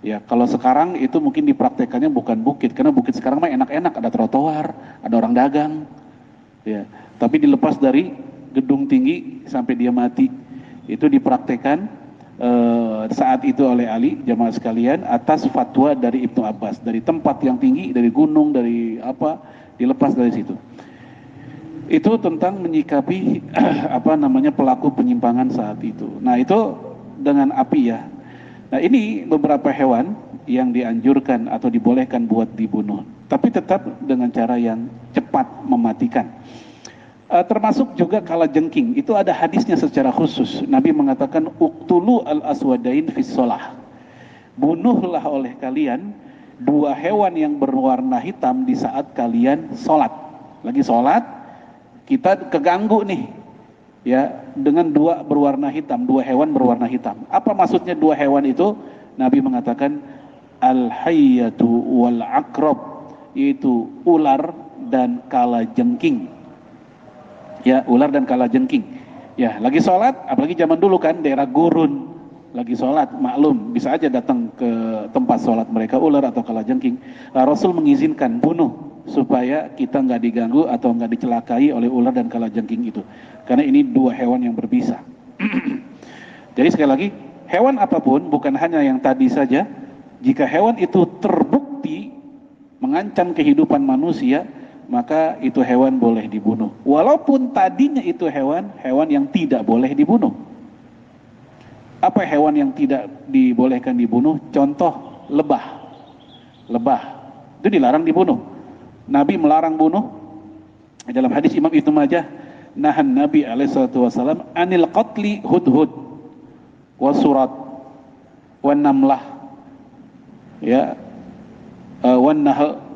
Ya, kalau sekarang itu mungkin dipraktekannya bukan bukit, karena bukit sekarang mah enak-enak, ada trotoar, ada orang dagang. Ya, tapi dilepas dari gedung tinggi sampai dia mati. Itu dipraktekkan saat itu oleh Ali, jamaah sekalian, atas fatwa dari Ibnu Abbas, dari tempat yang tinggi, dari gunung, dari apa, dilepas dari situ. Itu tentang menyikapi pelaku penyimpangan saat itu. Nah, itu dengan api ya. Nah, ini beberapa hewan yang dianjurkan atau dibolehkan buat dibunuh, tapi tetap dengan cara yang cepat mematikan. Termasuk juga kalajengking, itu ada hadisnya secara khusus. Nabi mengatakan uqtulu al-aswadain fis shalah. Bunuhlah oleh kalian dua hewan yang berwarna hitam di saat kalian sholat. Lagi sholat, kita keganggu nih, ya, dengan dua berwarna hitam, dua hewan berwarna hitam. Apa maksudnya dua hewan itu? Nabi mengatakan al-hayyatu wal aqrab, yaitu ular dan kalajengking. Ya, ular dan kalajengking. Ya, lagi sholat, apalagi zaman dulu kan daerah gurun, lagi sholat, maklum bisa aja datang ke tempat sholat mereka ular atau kalajengking. Rasul mengizinkan bunuh supaya kita nggak diganggu atau nggak dicelakai oleh ular dan kalajengking itu, karena ini dua hewan yang berbisa. Jadi sekali lagi, hewan apapun, bukan hanya yang tadi saja, jika hewan itu terbukti mengancam kehidupan manusia, maka itu hewan boleh dibunuh. Walaupun tadinya itu hewan yang tidak boleh dibunuh. Apa hewan yang tidak dibolehkan dibunuh? Contoh, lebah. Lebah itu dilarang dibunuh. Nabi melarang bunuh. Dalam hadis Imam Ibnu Majah, nahan Nabi SAW anil qatli hudhud wa surat wa namlah, ya, wan nahl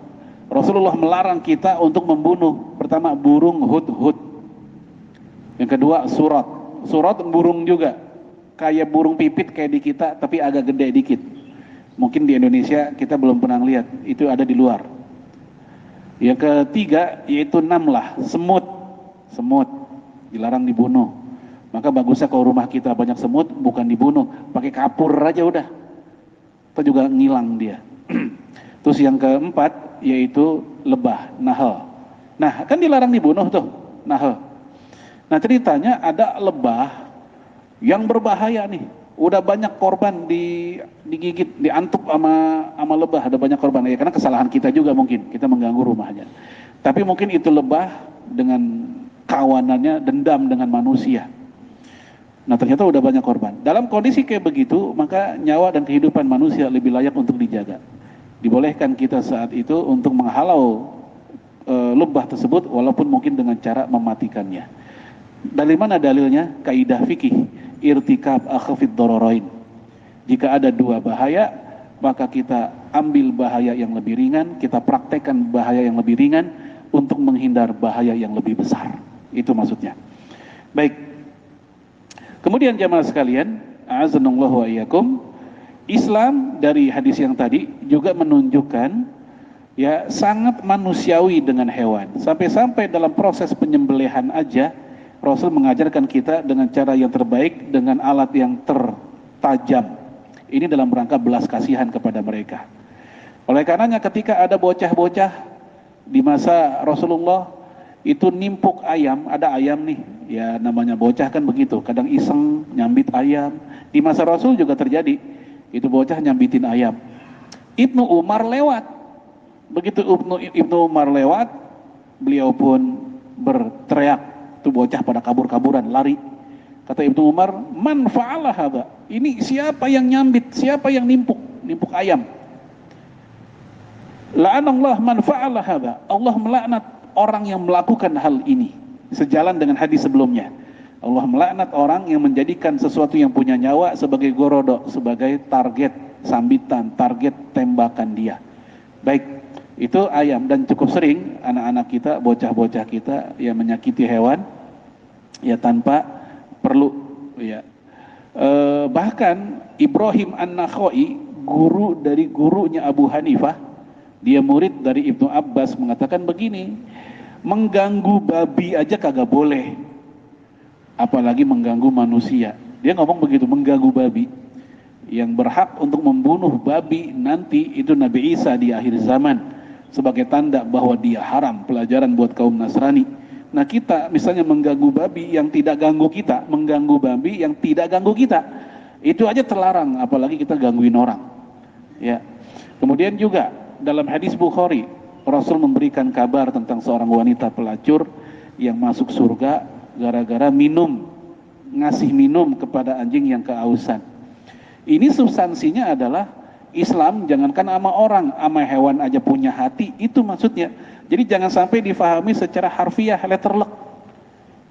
Rasulullah melarang kita untuk membunuh. Pertama burung hudhud. Yang kedua surat. Surat burung juga. Kayak burung pipit kayak di kita tapi agak gede dikit. Mungkin di Indonesia kita belum pernah lihat. Itu ada di luar. Yang ketiga yaitu namlah, semut. Semut dilarang dibunuh. Maka bagusnya kalau rumah kita banyak semut bukan dibunuh, pakai kapur aja udah. Itu juga ngilang dia. Terus yang keempat yaitu lebah, nahal. Nah, kan dilarang dibunuh tuh, nahal. Nah, ceritanya ada lebah yang berbahaya nih. Udah banyak korban digigit, diantuk sama lebah, ada banyak korban ya karena kesalahan kita juga mungkin, kita mengganggu rumahnya. Tapi mungkin itu lebah dengan kawanannya dendam dengan manusia. Nah, ternyata udah banyak korban. Dalam kondisi kayak begitu, maka nyawa dan kehidupan manusia lebih layak untuk dijaga. Dibolehkan kita saat itu untuk menghalau lebah tersebut walaupun mungkin dengan cara mematikannya. Dari mana dalilnya? Kaidah fikih irtikab akhafid dararain. Jika ada dua bahaya, maka kita ambil bahaya yang lebih ringan, kita praktekkan bahaya yang lebih ringan untuk menghindar bahaya yang lebih besar. Itu maksudnya. Baik. Kemudian jamaah sekalian, a'azanallahu wa iyyakum, Islam dari hadis yang tadi juga menunjukkan ya sangat manusiawi dengan hewan. Sampai-sampai dalam proses penyembelihan aja Rasul mengajarkan kita dengan cara yang terbaik, dengan alat yang tertajam. Ini dalam rangka belas kasihan kepada mereka. Oleh karenanya ketika ada bocah-bocah di masa Rasulullah itu nimpuk ayam, ada ayam nih, ya namanya bocah kan begitu, kadang iseng nyambit ayam. Di masa Rasul juga terjadi, itu bocah nyambitin ayam. Ibnu Umar lewat, begitu Ibnu Umar lewat, beliau pun berteriak. Itu bocah pada kabur-kaburan, lari. Kata Ibnu Umar, man fa'ala hadza? Ini siapa yang nyambit, siapa yang nimpuk ayam? La'anallah man fa'ala hadza. Allah melaknat orang yang melakukan hal ini. Sejalan dengan hadis sebelumnya. Allah melaknat orang yang menjadikan sesuatu yang punya nyawa sebagai gorodok, sebagai target sambitan, target tembakan dia. Baik. Itu ayam, dan cukup sering anak-anak kita, bocah-bocah kita yang menyakiti hewan ya tanpa perlu ya. Bahkan Ibrahim An-Nakhai, guru dari gurunya Abu Hanifah, dia murid dari Ibnu Abbas, mengatakan begini, mengganggu babi aja kagak boleh, apalagi mengganggu manusia. Dia ngomong begitu, mengganggu babi. Yang berhak untuk membunuh babi nanti itu Nabi Isa di akhir zaman, sebagai tanda bahwa dia haram, pelajaran buat kaum Nasrani. Nah kita misalnya mengganggu babi yang tidak ganggu kita, mengganggu babi yang tidak ganggu kita, itu aja terlarang, apalagi kita gangguin orang. Ya. Kemudian juga dalam hadis Bukhari, Rasul memberikan kabar tentang seorang wanita pelacur yang masuk surga gara-gara ngasih minum kepada anjing yang kehausan. Ini substansinya adalah Islam jangankan sama orang, sama hewan aja punya hati, itu maksudnya. Jadi jangan sampai difahami secara harfiah, letterlek.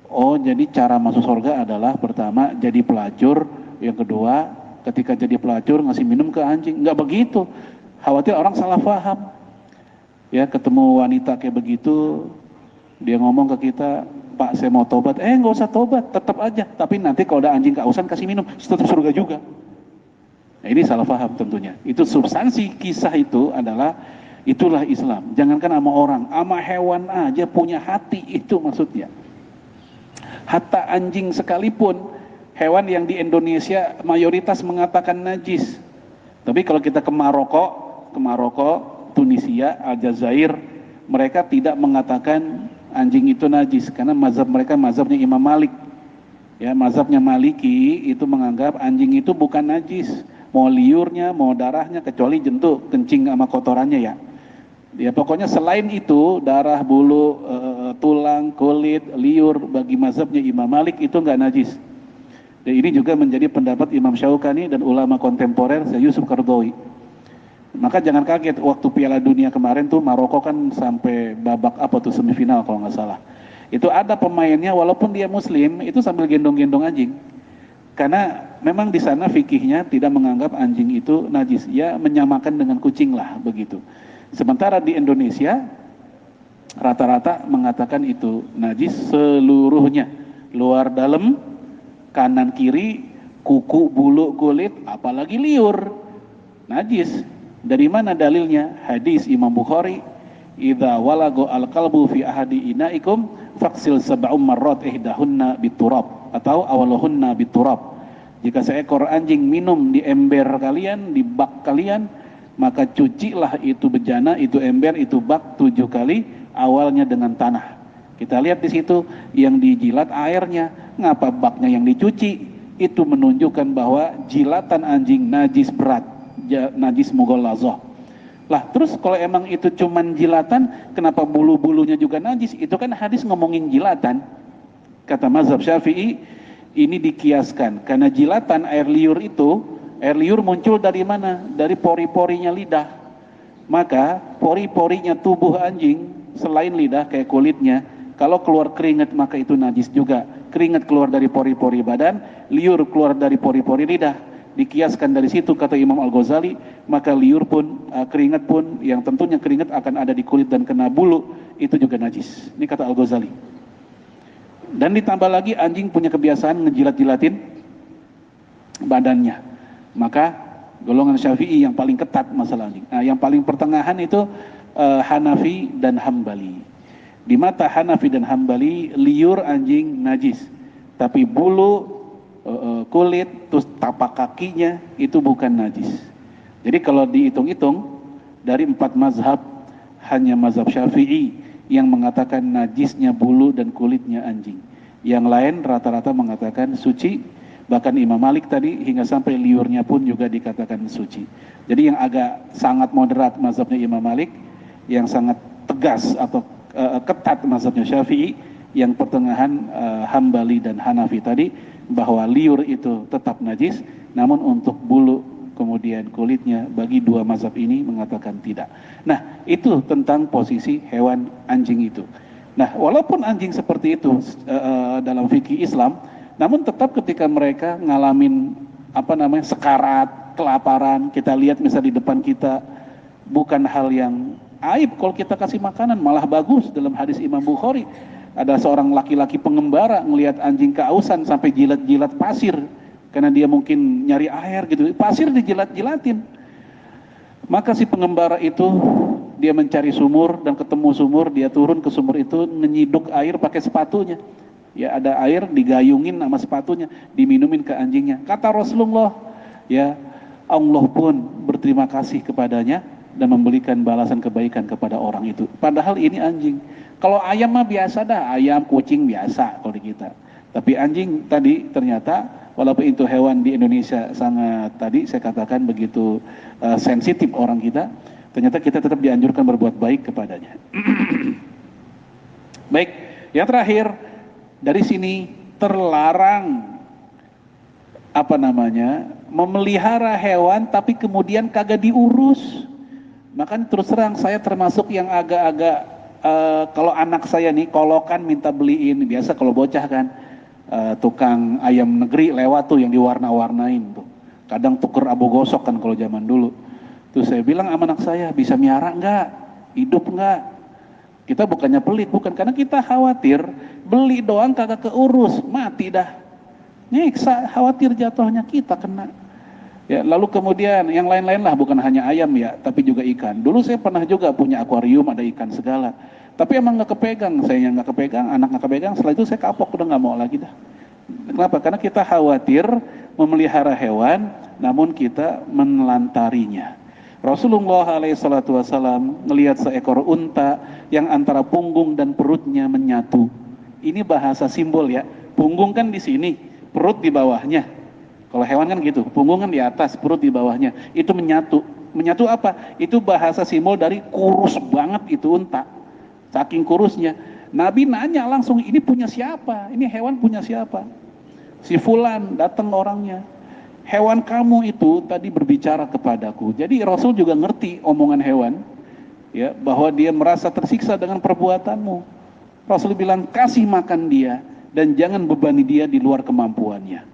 Oh, jadi cara masuk surga adalah pertama jadi pelacur, yang kedua ketika jadi pelacur ngasih minum ke anjing. Enggak begitu. Khawatir orang salah paham. Ya, ketemu wanita kayak begitu, dia ngomong ke kita, Pak saya mau tobat. Nggak usah tobat, tetap aja. Tapi nanti kalau ada anjing kehausan kasih minum, tetap surga juga. Nah, ini salah paham tentunya. Itu substansi kisah itu adalah itulah Islam. Jangankan sama orang, sama hewan aja punya hati, itu maksudnya. Hatta anjing sekalipun, hewan yang di Indonesia mayoritas mengatakan najis. Tapi kalau kita ke Maroko, Tunisia, Aljazair, mereka tidak mengatakan anjing itu najis karena mazhab mereka mazhabnya Imam Malik. Ya, mazhabnya Maliki itu menganggap anjing itu bukan najis. Mau liurnya, mau darahnya, kecuali jentuk, kencing sama kotorannya ya. Ya pokoknya selain itu, darah, bulu, tulang, kulit, liur, bagi mazhabnya Imam Malik itu nggak najis. Dan ini juga menjadi pendapat Imam Syaukani dan ulama kontemporer Yusuf Qaradawi. Maka jangan kaget waktu Piala Dunia kemarin tuh Maroko kan sampai babak apa tuh semifinal kalau nggak salah. Itu ada pemainnya walaupun dia Muslim itu sambil gendong-gendong anjing. Karena memang di sana fikihnya tidak menganggap anjing itu najis, ya menyamakan dengan kucing lah begitu. Sementara di Indonesia rata-rata mengatakan itu najis seluruhnya, luar dalam, kanan kiri, kuku, bulu, kulit, apalagi liur, najis. Dari mana dalilnya? Hadis Imam Bukhari, idza walago al-qalbu fi ahadi inaikum faksil sab'um marrat ihdahunna biturab, atau awaluhunna biturab. Jika seekor anjing minum di ember kalian, di bak kalian, maka cucilah itu bejana, itu ember, itu bak 7 kali, awalnya dengan tanah. Kita lihat di situ yang dijilat airnya, ngapa baknya yang dicuci? Itu menunjukkan bahwa jilatan anjing najis berat, najis mughallazzah. Lah terus kalau emang itu cuman jilatan, kenapa bulu-bulunya juga najis? Itu kan hadis ngomongin jilatan. Kata mazhab Syafi'i, ini dikiaskan karena jilatan air liur itu, air liur muncul dari mana? Dari pori-porinya lidah. Maka pori-porinya tubuh anjing selain lidah kayak kulitnya, kalau keluar keringat maka itu najis juga. Keringat keluar dari pori-pori badan, liur keluar dari pori-pori lidah. Dikiaskan dari situ kata Imam Al-Ghazali, maka liur pun, keringat pun, yang tentunya keringat akan ada di kulit dan kena bulu, itu juga najis. Ini kata Al-Ghazali. Dan ditambah lagi anjing punya kebiasaan ngejilat-jilatin badannya. Maka golongan Syafi'i yang paling ketat masalah anjing. Nah, yang paling pertengahan itu Hanafi dan Hambali. Di mata Hanafi dan Hambali, liur anjing najis, tapi bulu, kulit, terus tapak kakinya itu bukan najis. Jadi kalau dihitung-hitung dari 4 mazhab, hanya mazhab Syafi'i yang mengatakan najisnya bulu dan kulitnya anjing. Yang lain rata-rata mengatakan suci. Bahkan Imam Malik tadi hingga sampai liurnya pun juga dikatakan suci. Jadi yang agak sangat moderat mazhabnya Imam Malik, yang sangat tegas atau ketat mazhabnya Syafi'i, yang pertengahan Hambali dan Hanafi tadi, bahwa liur itu tetap najis, namun untuk bulu kemudian kulitnya bagi 2 mazhab ini mengatakan tidak. Nah itu tentang posisi hewan anjing itu. Nah walaupun anjing seperti itu dalam fikih Islam, namun tetap ketika mereka ngalamin sekarat, kelaparan, kita lihat misalnya di depan kita, bukan hal yang aib kalau kita kasih makanan, malah bagus. Dalam hadis Imam Bukhari, ada seorang laki-laki pengembara ngelihat anjing keausan sampai jilat-jilat pasir karena dia mungkin nyari air gitu, pasir dijilat-jilatin. Maka si pengembara itu dia mencari sumur dan ketemu sumur, dia turun ke sumur itu menyiduk air pakai sepatunya. Ya ada air digayungin sama sepatunya, diminumin ke anjingnya. Kata Rasulullah, ya Allah pun berterima kasih kepadanya dan memberikan balasan kebaikan kepada orang itu. Padahal ini anjing. Kalau ayam mah biasa dah, ayam, kucing biasa kalau di kita. Tapi anjing tadi ternyata walaupun itu hewan di Indonesia sangat tadi saya katakan begitu sensitif orang kita, ternyata kita tetap dianjurkan berbuat baik kepadanya. Baik, yang terakhir, dari sini terlarang memelihara hewan tapi kemudian kagak diurus. Maka terus terang saya termasuk yang agak-agak kalau anak saya nih kolokan minta beliin, biasa kalau bocah kan tukang ayam negeri lewat tuh yang diwarna-warnain tuh, kadang tuker abu gosok kan kalau zaman dulu. Terus saya bilang sama anak saya, bisa miara enggak? Hidup enggak? Kita bukannya pelit, bukan, karena kita khawatir beli doang kagak keurus, mati dah. Nyiksa, khawatir jatuhnya kita kena. Ya, lalu kemudian yang lain-lain lah, bukan hanya ayam ya, tapi juga ikan. Dulu saya pernah juga punya akuarium, ada ikan segala. Tapi emang nggak kepegang, saya yang nggak kepegang, anak nggak kepegang. Setelah itu saya kapok, udah nggak mau lagi dah. Kenapa? Karena kita khawatir memelihara hewan, namun kita menelantarnya. Rasulullah SAW melihat seekor unta yang antara punggung dan perutnya menyatu. Ini bahasa simbol ya. Punggung kan di sini, perut di bawahnya. Kalau hewan kan gitu, punggung kan di atas, perut di bawahnya. Itu menyatu. Menyatu apa? Itu bahasa simbol dari kurus banget itu unta. Saking kurusnya. Nabi nanya langsung, ini punya siapa? Ini hewan punya siapa? Si fulan, datang orangnya. Hewan kamu itu tadi berbicara kepadaku. Jadi Rasul juga ngerti omongan hewan, ya, bahwa dia merasa tersiksa dengan perbuatanmu. Rasul bilang, kasih makan dia dan jangan bebani dia di luar kemampuannya.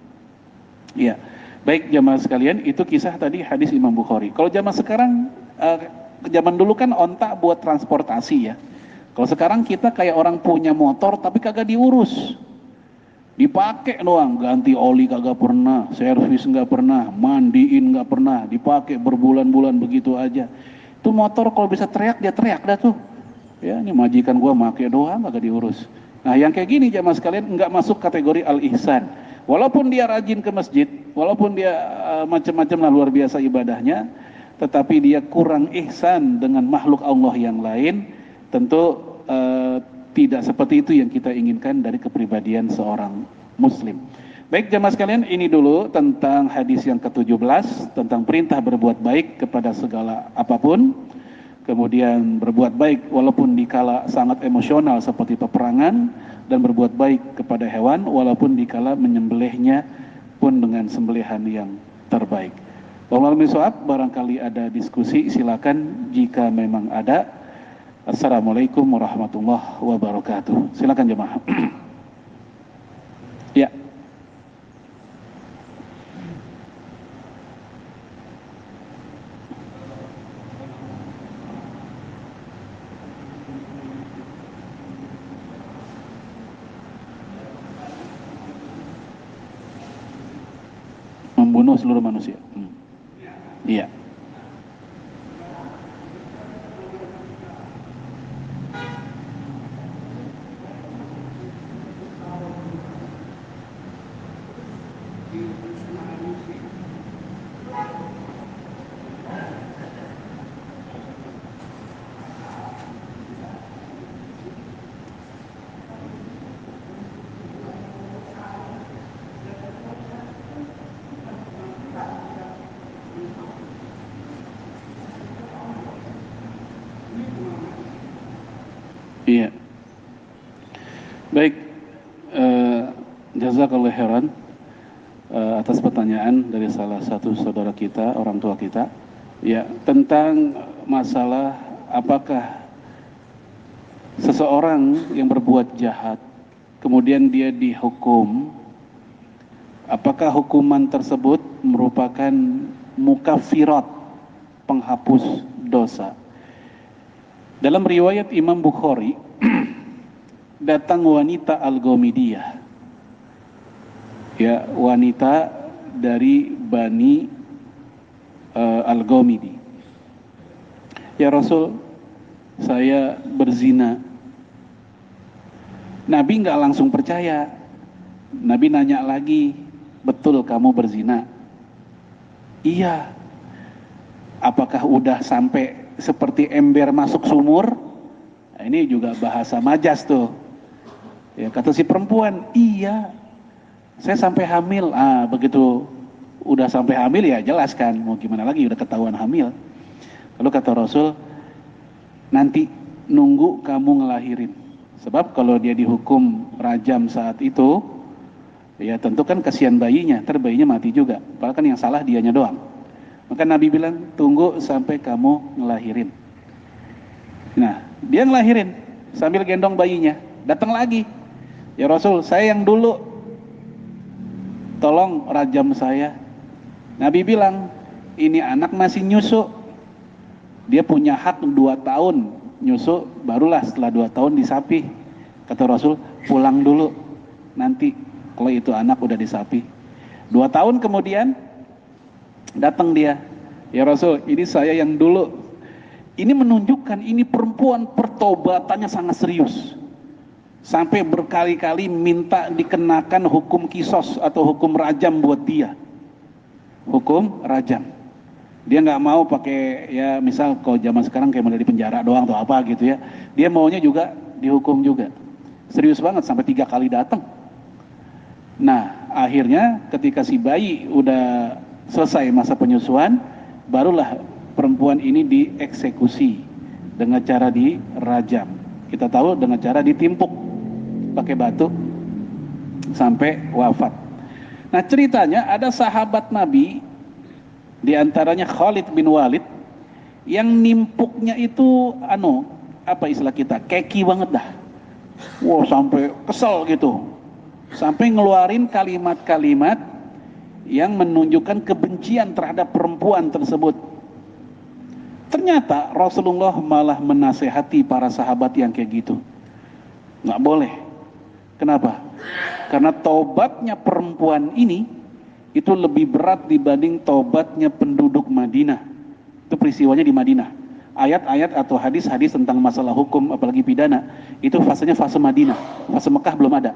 Ya, baik jamaah sekalian, itu kisah tadi hadis Imam Bukhari. Kalau jamaah sekarang zaman dulu kan onta buat transportasi ya. Kalau sekarang kita kayak orang punya motor tapi kagak diurus. Dipakai doang, ganti oli kagak pernah, servis nggak pernah, mandiin nggak pernah, dipakai berbulan-bulan begitu aja. Itu motor kalau bisa teriak dia teriak dah tuh. Ya, ini majikan gua make doang kagak diurus. Nah, yang kayak gini jamaah sekalian nggak masuk kategori al-ihsan. Walaupun dia rajin ke masjid, walaupun dia macam-macam lah luar biasa ibadahnya, tetapi dia kurang ihsan dengan makhluk Allah yang lain, tentu tidak seperti itu yang kita inginkan dari kepribadian seorang muslim. Baik jamaah sekalian, ini dulu tentang hadis yang ke-17 tentang perintah berbuat baik kepada segala apapun. Kemudian berbuat baik walaupun dikala sangat emosional seperti peperangan, dan berbuat baik kepada hewan walaupun dikala menyembelihnya pun dengan sembelihan yang terbaik. Wallahu a'lam, barangkali ada diskusi silakan jika memang ada. Assalamualaikum warahmatullahi wabarakatuh. Silakan jemaah. Ya. Membunuh seluruh manusia. Iya. Iya. Baik, jazakallahu khairan atas pertanyaan dari salah satu saudara kita, orang tua kita. Ya, tentang masalah apakah seseorang yang berbuat jahat kemudian dia dihukum, apakah hukuman tersebut merupakan mukaffirat, penghapus dosa. Dalam riwayat Imam Bukhari, datang wanita Al-Ghamidiyah, ya, wanita dari Bani Al-Ghamidi. Ya Rasul, saya berzina. Nabi nggak langsung percaya. Nabi nanya lagi, betul kamu berzina? Iya. Apakah udah sampai seperti ember masuk sumur? Nah, ini juga bahasa majas tuh. Ya, kata si perempuan, iya. Saya sampai hamil. Begitu udah sampai hamil ya jelas kan, mau gimana lagi, udah ketahuan hamil. Lalu kata Rasul, nanti nunggu kamu ngelahirin. Sebab kalau dia dihukum rajam saat itu, ya tentu kan kasihan bayinya, bayinya mati juga. Padahal kan yang salah dianya doang. Maka Nabi bilang, tunggu sampai kamu ngelahirin. Nah, dia ngelahirin sambil gendong bayinya. Datang lagi, ya Rasul, saya yang dulu, tolong rajam saya. Nabi bilang, ini anak masih nyusu. Dia punya hak 2 tahun nyusu, barulah setelah 2 tahun disapi. Kata Rasul, pulang dulu. Nanti kalau itu anak udah disapi. 2 tahun kemudian, datang dia, ya Rasul, ini saya yang dulu. Ini menunjukkan ini perempuan pertobatannya sangat serius. Sampai berkali-kali minta dikenakan hukum kisos atau hukum rajam buat dia. Hukum rajam. Dia nggak mau pakai, ya misal kalau zaman sekarang kayak mulai di penjara doang atau apa gitu ya. Dia maunya juga dihukum juga. Serius banget sampai 3 kali datang. Nah, akhirnya ketika si bayi udah selesai masa penyusuan, barulah perempuan ini dieksekusi dengan cara dirajam. Kita tahu dengan cara ditimpuk pakai batu sampai wafat. Nah, ceritanya ada sahabat Nabi, diantaranya Khalid bin Walid, yang nimpuknya itu apa istilah kita, keki banget dah. Wow, sampai kesel gitu, sampai ngeluarin kalimat-kalimat yang menunjukkan kebencian terhadap perempuan tersebut. Ternyata Rasulullah malah menasehati para sahabat yang kayak gitu. Nggak boleh. Kenapa? Karena taubatnya perempuan ini itu lebih berat dibanding taubatnya penduduk Madinah. Itu peristiwanya di Madinah. Ayat-ayat atau hadis-hadis tentang masalah hukum apalagi pidana itu fasenya fase Madinah. Fase Mekah belum ada.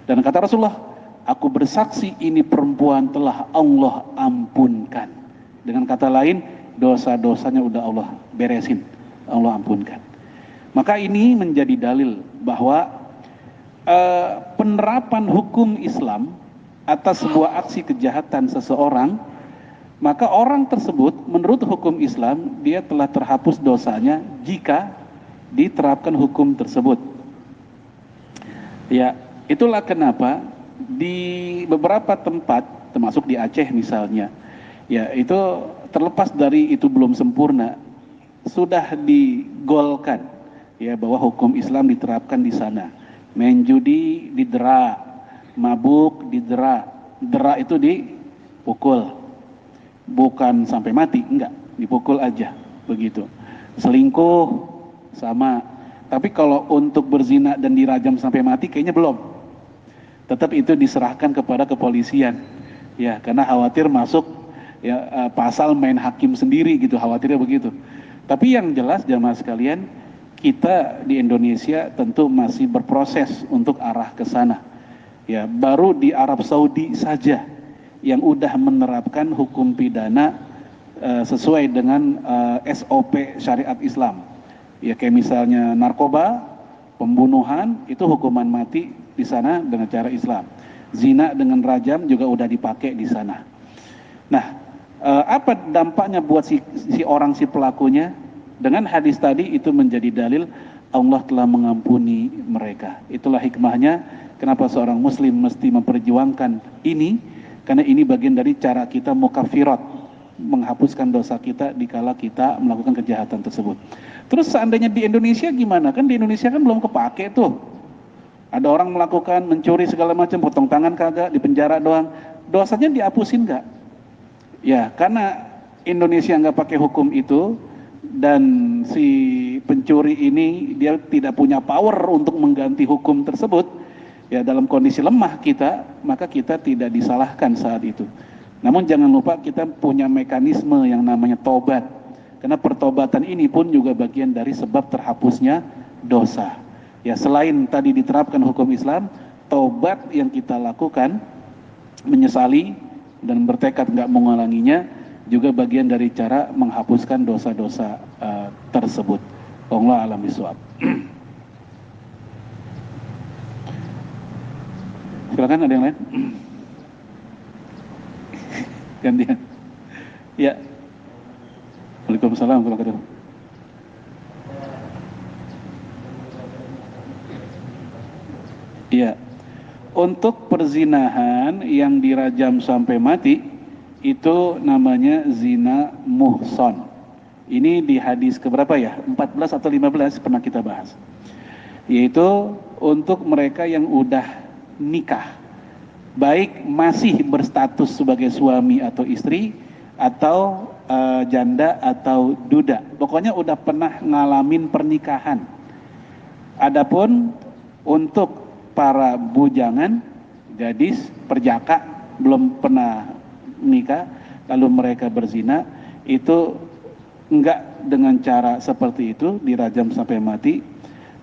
Dan kata Rasulullah, aku bersaksi ini perempuan telah Allah ampunkan. Dengan kata lain, dosa-dosanya udah Allah beresin, Allah ampunkan. Maka ini menjadi dalil bahwa penerapan hukum Islam atas sebuah aksi kejahatan seseorang, maka orang tersebut menurut hukum Islam dia telah terhapus dosanya jika diterapkan hukum tersebut. Ya, itulah kenapa di beberapa tempat, termasuk di Aceh misalnya, ya itu terlepas dari itu belum sempurna, sudah digolkan ya bahwa hukum Islam diterapkan di sana. Main judi didera, mabuk didera, dera itu dipukul, bukan sampai mati, enggak, dipukul aja begitu. Selingkuh sama, tapi kalau untuk berzina dan dirajam sampai mati kayaknya belum. Tetap itu diserahkan kepada kepolisian, ya karena khawatir masuk ya pasal main hakim sendiri gitu, khawatirnya begitu. Tapi yang jelas jamaah sekalian, kita di Indonesia tentu masih berproses untuk arah ke sana. Ya, baru di Arab Saudi saja yang udah menerapkan hukum pidana sesuai dengan SOP syariat Islam. Ya kayak misalnya narkoba, pembunuhan itu hukuman mati di sana dengan cara Islam. Zina dengan rajam juga udah dipakai di sana. Nah, apa dampaknya buat si pelakunya? Dengan hadis tadi itu menjadi dalil Allah telah mengampuni mereka. Itulah hikmahnya kenapa seorang muslim mesti memperjuangkan ini, karena ini bagian dari cara kita mukaffirat, menghapuskan dosa kita dikala kita melakukan kejahatan tersebut. Terus seandainya di Indonesia gimana? Kan di Indonesia kan belum kepake tuh. Ada orang melakukan mencuri segala macam, potong tangan kagak, di penjara doang. Dosanya dihapusin nggak? Ya, karena Indonesia nggak pakai hukum itu, dan si pencuri ini dia tidak punya power untuk mengganti hukum tersebut, ya dalam kondisi lemah kita, maka kita tidak disalahkan saat itu. Namun jangan lupa kita punya mekanisme yang namanya tobat, karena pertobatan ini pun juga bagian dari sebab terhapusnya dosa. Ya selain tadi diterapkan hukum Islam, tobat yang kita lakukan, menyesali dan bertekad nggak mengulanginya, juga bagian dari cara menghapuskan dosa-dosa tersebut. Allah alam bisawab. Silakan, ada yang lain? Gantian. Ya. Waalaikumsalam warahmatullahi wabarakatuh. Iya. Untuk perzinahan yang dirajam sampai mati itu namanya zina muhson. Ini di hadis keberapa ya? 14 atau 15 pernah kita bahas. Yaitu untuk mereka yang udah nikah, baik masih berstatus sebagai suami atau istri, atau janda atau duda. Pokoknya udah pernah ngalamin pernikahan. Adapun untuk para bujangan, gadis, perjaka, belum pernah nikah, lalu mereka berzina, itu enggak dengan cara seperti itu, dirajam sampai mati,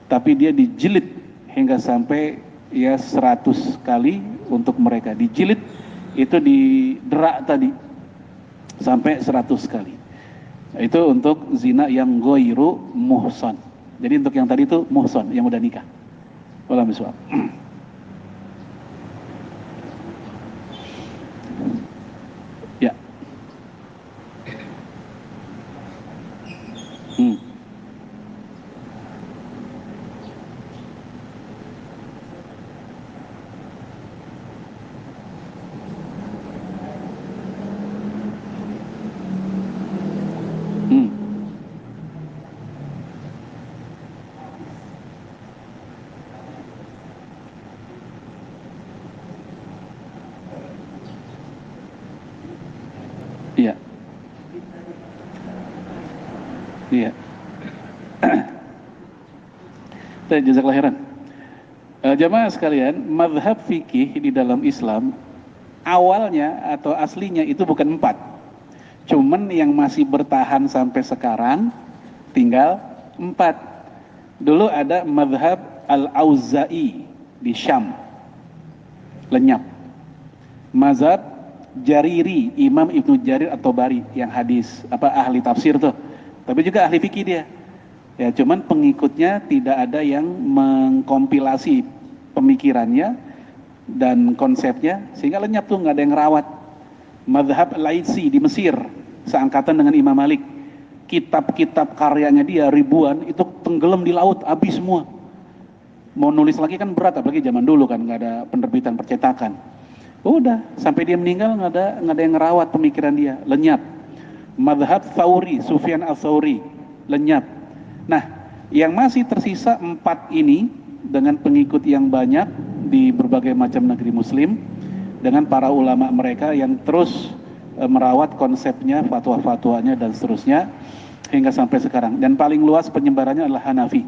tapi dia dijilid hingga sampai ya 100 kali untuk mereka. Dijilid itu didera tadi sampai 100 kali. Itu untuk zina yang goiru muhson. Jadi untuk yang tadi itu muhson, yang udah nikah. Wallahu a'lam. Ya. Hmm. Hmm. Iya. Jazakallahu khairan. Jamaah sekalian, mazhab fikih di dalam Islam awalnya atau aslinya itu bukan 4. Cuman yang masih bertahan sampai sekarang tinggal 4. Dulu ada mazhab Al-Auza'i di Syam, lenyap. Mazhab Jariri, Imam Ibnu Jarir atau Bari yang hadis ahli tafsir tuh, tapi juga ahli fikih dia. Ya, cuman pengikutnya tidak ada yang mengkompilasi pemikirannya dan konsepnya sehingga lenyap tuh, nggak ada yang rawat. Mazhab Laitsi di Mesir, seangkatan dengan Imam Malik. Kitab-kitab karyanya dia ribuan itu tenggelam di laut, habis semua. Mau nulis lagi kan berat, apalagi zaman dulu kan nggak ada penerbitan percetakan. Udah sampai dia meninggal nggak ada yang ngerawat pemikiran dia, lenyap. Mazhab Tsauri, Sufyan al-Tsauri, lenyap. Nah, yang masih tersisa 4 ini dengan pengikut yang banyak di berbagai macam negeri muslim, dengan para ulama mereka yang terus merawat konsepnya, fatwa-fatwanya dan seterusnya hingga sampai sekarang. Dan paling luas penyebarannya adalah Hanafi.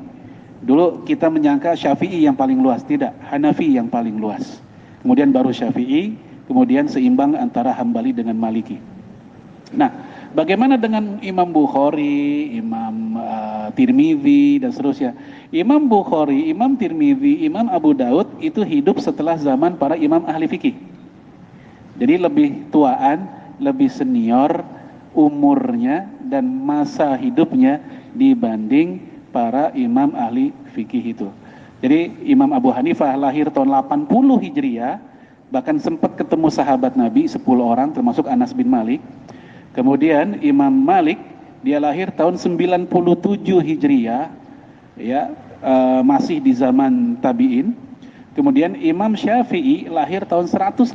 Dulu kita menyangka Syafi'i yang paling luas, tidak, Hanafi yang paling luas. Kemudian baru Syafi'i, kemudian seimbang antara Hambali dengan Maliki. Nah, bagaimana dengan Imam Bukhari, Imam Tirmidzi dan seterusnya? Imam Bukhari, Imam Tirmidzi, Imam Abu Daud itu hidup setelah zaman para imam ahli fikih. Jadi lebih tuaan, lebih senior umurnya dan masa hidupnya dibanding para imam ahli fikih itu. Jadi Imam Abu Hanifah lahir tahun 80 Hijriah, bahkan sempat ketemu sahabat Nabi 10 orang termasuk Anas bin Malik. Kemudian Imam Malik dia lahir tahun 97 Hijriah, ya, masih di zaman tabi'in. Kemudian Imam Syafi'i lahir tahun 150,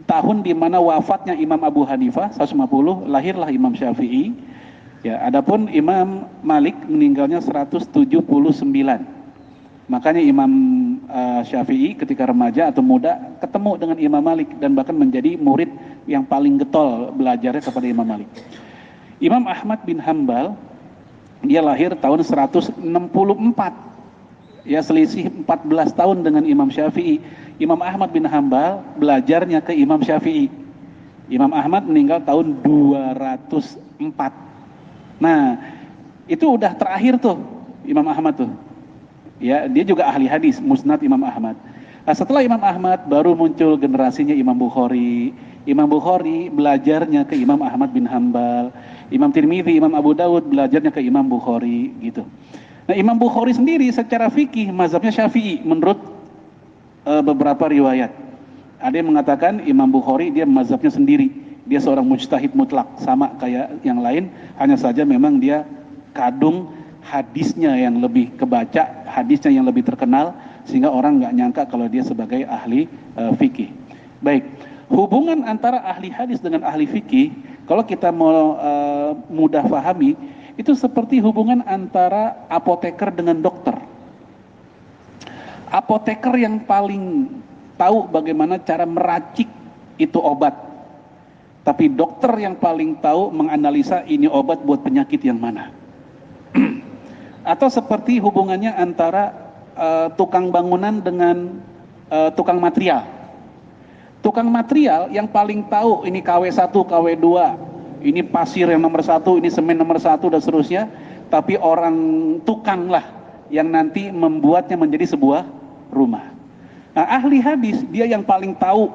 tahun di mana wafatnya Imam Abu Hanifah 150, lahirlah Imam Syafi'i. Ya, adapun Imam Malik meninggalnya 179. Makanya Imam Syafi'i ketika remaja atau muda ketemu dengan Imam Malik dan bahkan menjadi murid yang paling getol belajarnya kepada Imam Malik. Imam Ahmad bin Hambal dia lahir tahun 164. Ya, selisih 14 tahun dengan Imam Syafi'i. Imam Ahmad bin Hambal belajarnya ke Imam Syafi'i. Imam Ahmad meninggal tahun 204. Nah, itu udah terakhir tuh Imam Ahmad tuh. Ya, dia juga ahli hadis, Musnad Imam Ahmad. Nah, setelah Imam Ahmad baru muncul generasinya Imam Bukhari. Imam Bukhari belajarnya ke Imam Ahmad bin Hambal. Imam Tirmidzi, Imam Abu Daud belajarnya ke Imam Bukhari gitu. Nah, Imam Bukhari sendiri secara fikih mazhabnya Syafi'i menurut beberapa riwayat. Ada yang mengatakan Imam Bukhari dia mazhabnya sendiri. Dia seorang mujtahid mutlak, sama kayak yang lain, hanya saja memang dia kadung hadisnya yang lebih kebaca, hadisnya yang lebih terkenal, sehingga orang nggak nyangka kalau dia sebagai ahli fikih. Baik, hubungan antara ahli hadis dengan ahli fikih, kalau kita mau mudah pahami, itu seperti hubungan antara apoteker dengan dokter. Apoteker yang paling tahu bagaimana cara meracik itu obat. Tapi dokter yang paling tahu menganalisa ini obat buat penyakit yang mana. Atau seperti hubungannya antara tukang bangunan dengan tukang material. Tukang material yang paling tahu ini KW1, KW2, ini pasir yang nomor 1, ini semen nomor 1 dan seterusnya. Tapi orang tukang lah yang nanti membuatnya menjadi sebuah rumah. Nah, ahli hadis dia yang paling tahu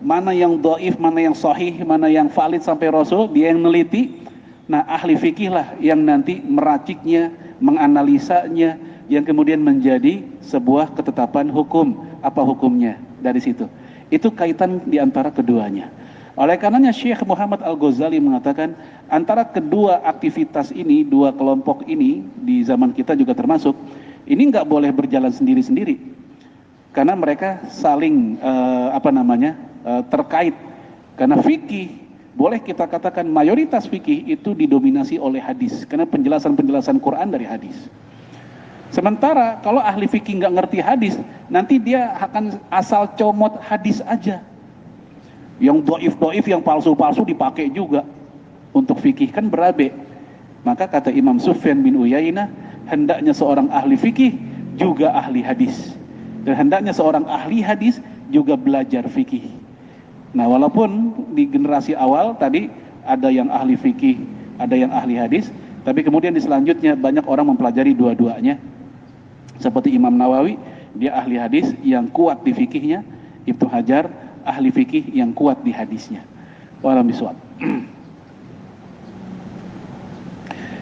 mana yang dhaif, mana yang sahih, mana yang valid sampai Rasul, dia yang neliti. Nah, ahli fikih lah yang nanti meraciknya, menganalisanya, yang kemudian menjadi sebuah ketetapan hukum. Apa hukumnya dari situ? Itu kaitan di antara keduanya. Oleh karenanya Syekh Muhammad Al-Ghazali mengatakan antara kedua aktivitas ini, dua kelompok ini di zaman kita juga termasuk, ini nggak boleh berjalan sendiri-sendiri. Karena mereka saling terkait. Karena fikih, boleh kita katakan mayoritas fikih itu didominasi oleh hadis, karena penjelasan-penjelasan Quran dari hadis. Sementara kalau ahli fikih nggak ngerti hadis, nanti dia akan asal comot hadis aja. Yang dhaif-dhaif, yang palsu-palsu dipakai juga untuk fikih, kan berabe. Maka kata Imam Sufyan bin Uyainah, hendaknya seorang ahli fikih juga ahli hadis. Dan hendaknya seorang ahli hadis juga belajar fikih. Nah, walaupun di generasi awal tadi ada yang ahli fikih, ada yang ahli hadis, tapi kemudian di selanjutnya banyak orang mempelajari dua-duanya. Seperti Imam Nawawi, dia ahli hadis yang kuat di fikihnya. Ibnu Hajar, ahli fikih yang kuat di hadisnya. Wallahu bisawab.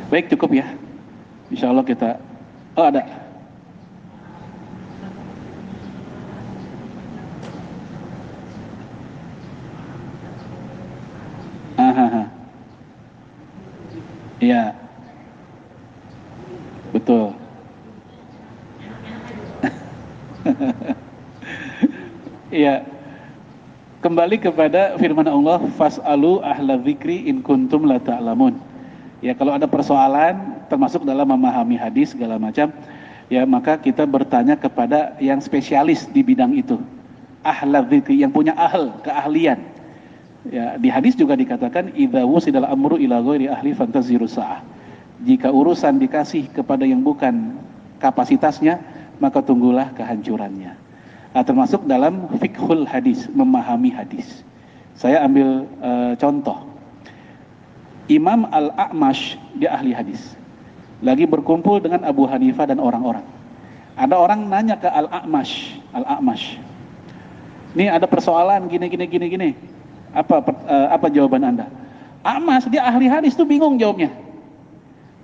Baik, cukup ya. Insya Allah kita... Oh, ada. Iya, betul. Iya, kembali kepada firman Allah, fas'alu ahla dzikri in kuntum la ta'lamun. Ya, kalau ada persoalan termasuk dalam memahami hadis segala macam, ya maka kita bertanya kepada yang spesialis di bidang itu. Ahla dzikri, yang punya keahlian. Ya, di hadis juga dikatakan idza wusidal amru ila ghairi ahli fantaziru sa'ah. Jika urusan dikasih kepada yang bukan kapasitasnya, maka tunggulah kehancurannya. Nah, termasuk dalam fiqhul hadis, memahami hadis. Saya ambil contoh. Imam Al-A'mash, dia ahli hadis. Lagi berkumpul dengan Abu Hanifah dan orang-orang. Ada orang nanya ke Al-A'mash. Ini ada persoalan gini. Apa jawaban Anda? A'mash, dia ahli hadis tuh bingung jawabnya.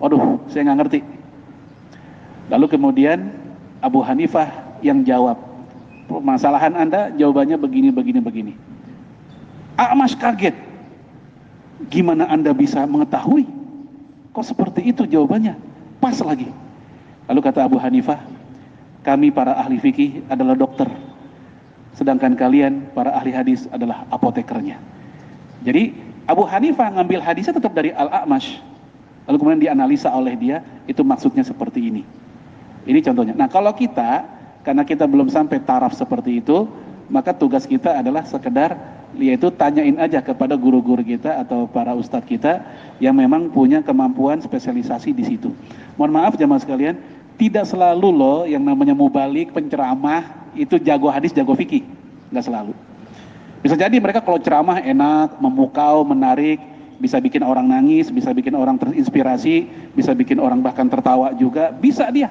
Waduh, saya nggak ngerti. Lalu kemudian Abu Hanifah yang jawab, permasalahan Anda jawabannya begini. A'mash kaget. Gimana Anda bisa mengetahui? Kok seperti itu jawabannya? Pas lagi. Lalu kata Abu Hanifah, kami para ahli fikih adalah dokter, sedangkan kalian para ahli hadis adalah apotekernya. Jadi Abu Hanifah ngambil hadisnya tetap dari Al-A'mash, lalu kemudian dianalisa oleh dia, itu maksudnya seperti ini. Ini contohnya. Nah, kalau kita, karena kita belum sampai taraf seperti itu, maka tugas kita adalah sekedar, yaitu tanyain aja kepada guru-guru kita atau para ustadz kita yang memang punya kemampuan spesialisasi di situ. Mohon maaf jamaah sekalian, tidak selalu loh yang namanya mubalik, penceramah itu jago hadis, jago fikih. Nggak selalu. Bisa jadi mereka kalau ceramah enak, memukau, menarik, bisa bikin orang nangis, bisa bikin orang terinspirasi, bisa bikin orang bahkan tertawa juga, bisa dia.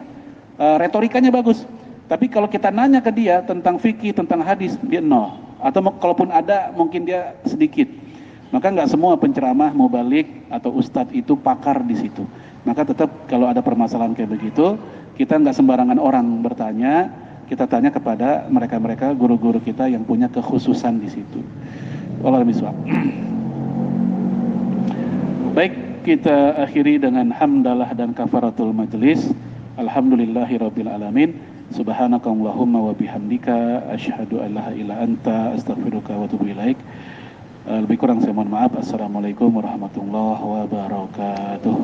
Retorikanya bagus. Tapi kalau kita nanya ke dia tentang fikih, tentang hadis, dia nol. Atau kalaupun ada, mungkin dia sedikit. Maka nggak semua penceramah, mubalik, atau ustadz itu pakar di situ. Maka tetap kalau ada permasalahan kayak begitu, kita nggak sembarangan orang bertanya, kita tanya kepada mereka-mereka, guru-guru kita yang punya kekhususan di situ. Wallahu a'lam. Baik, kita akhiri dengan hamdalah dan kafaratul majlis. Alhamdulillahirabbil alamin. Subhanakallahumma wa bihamdika asyhadu an la ilaha illa anta astaghfiruka wa atubu ilaik. Lebih kurang saya mohon maaf. Assalamualaikum warahmatullahi wabarakatuh.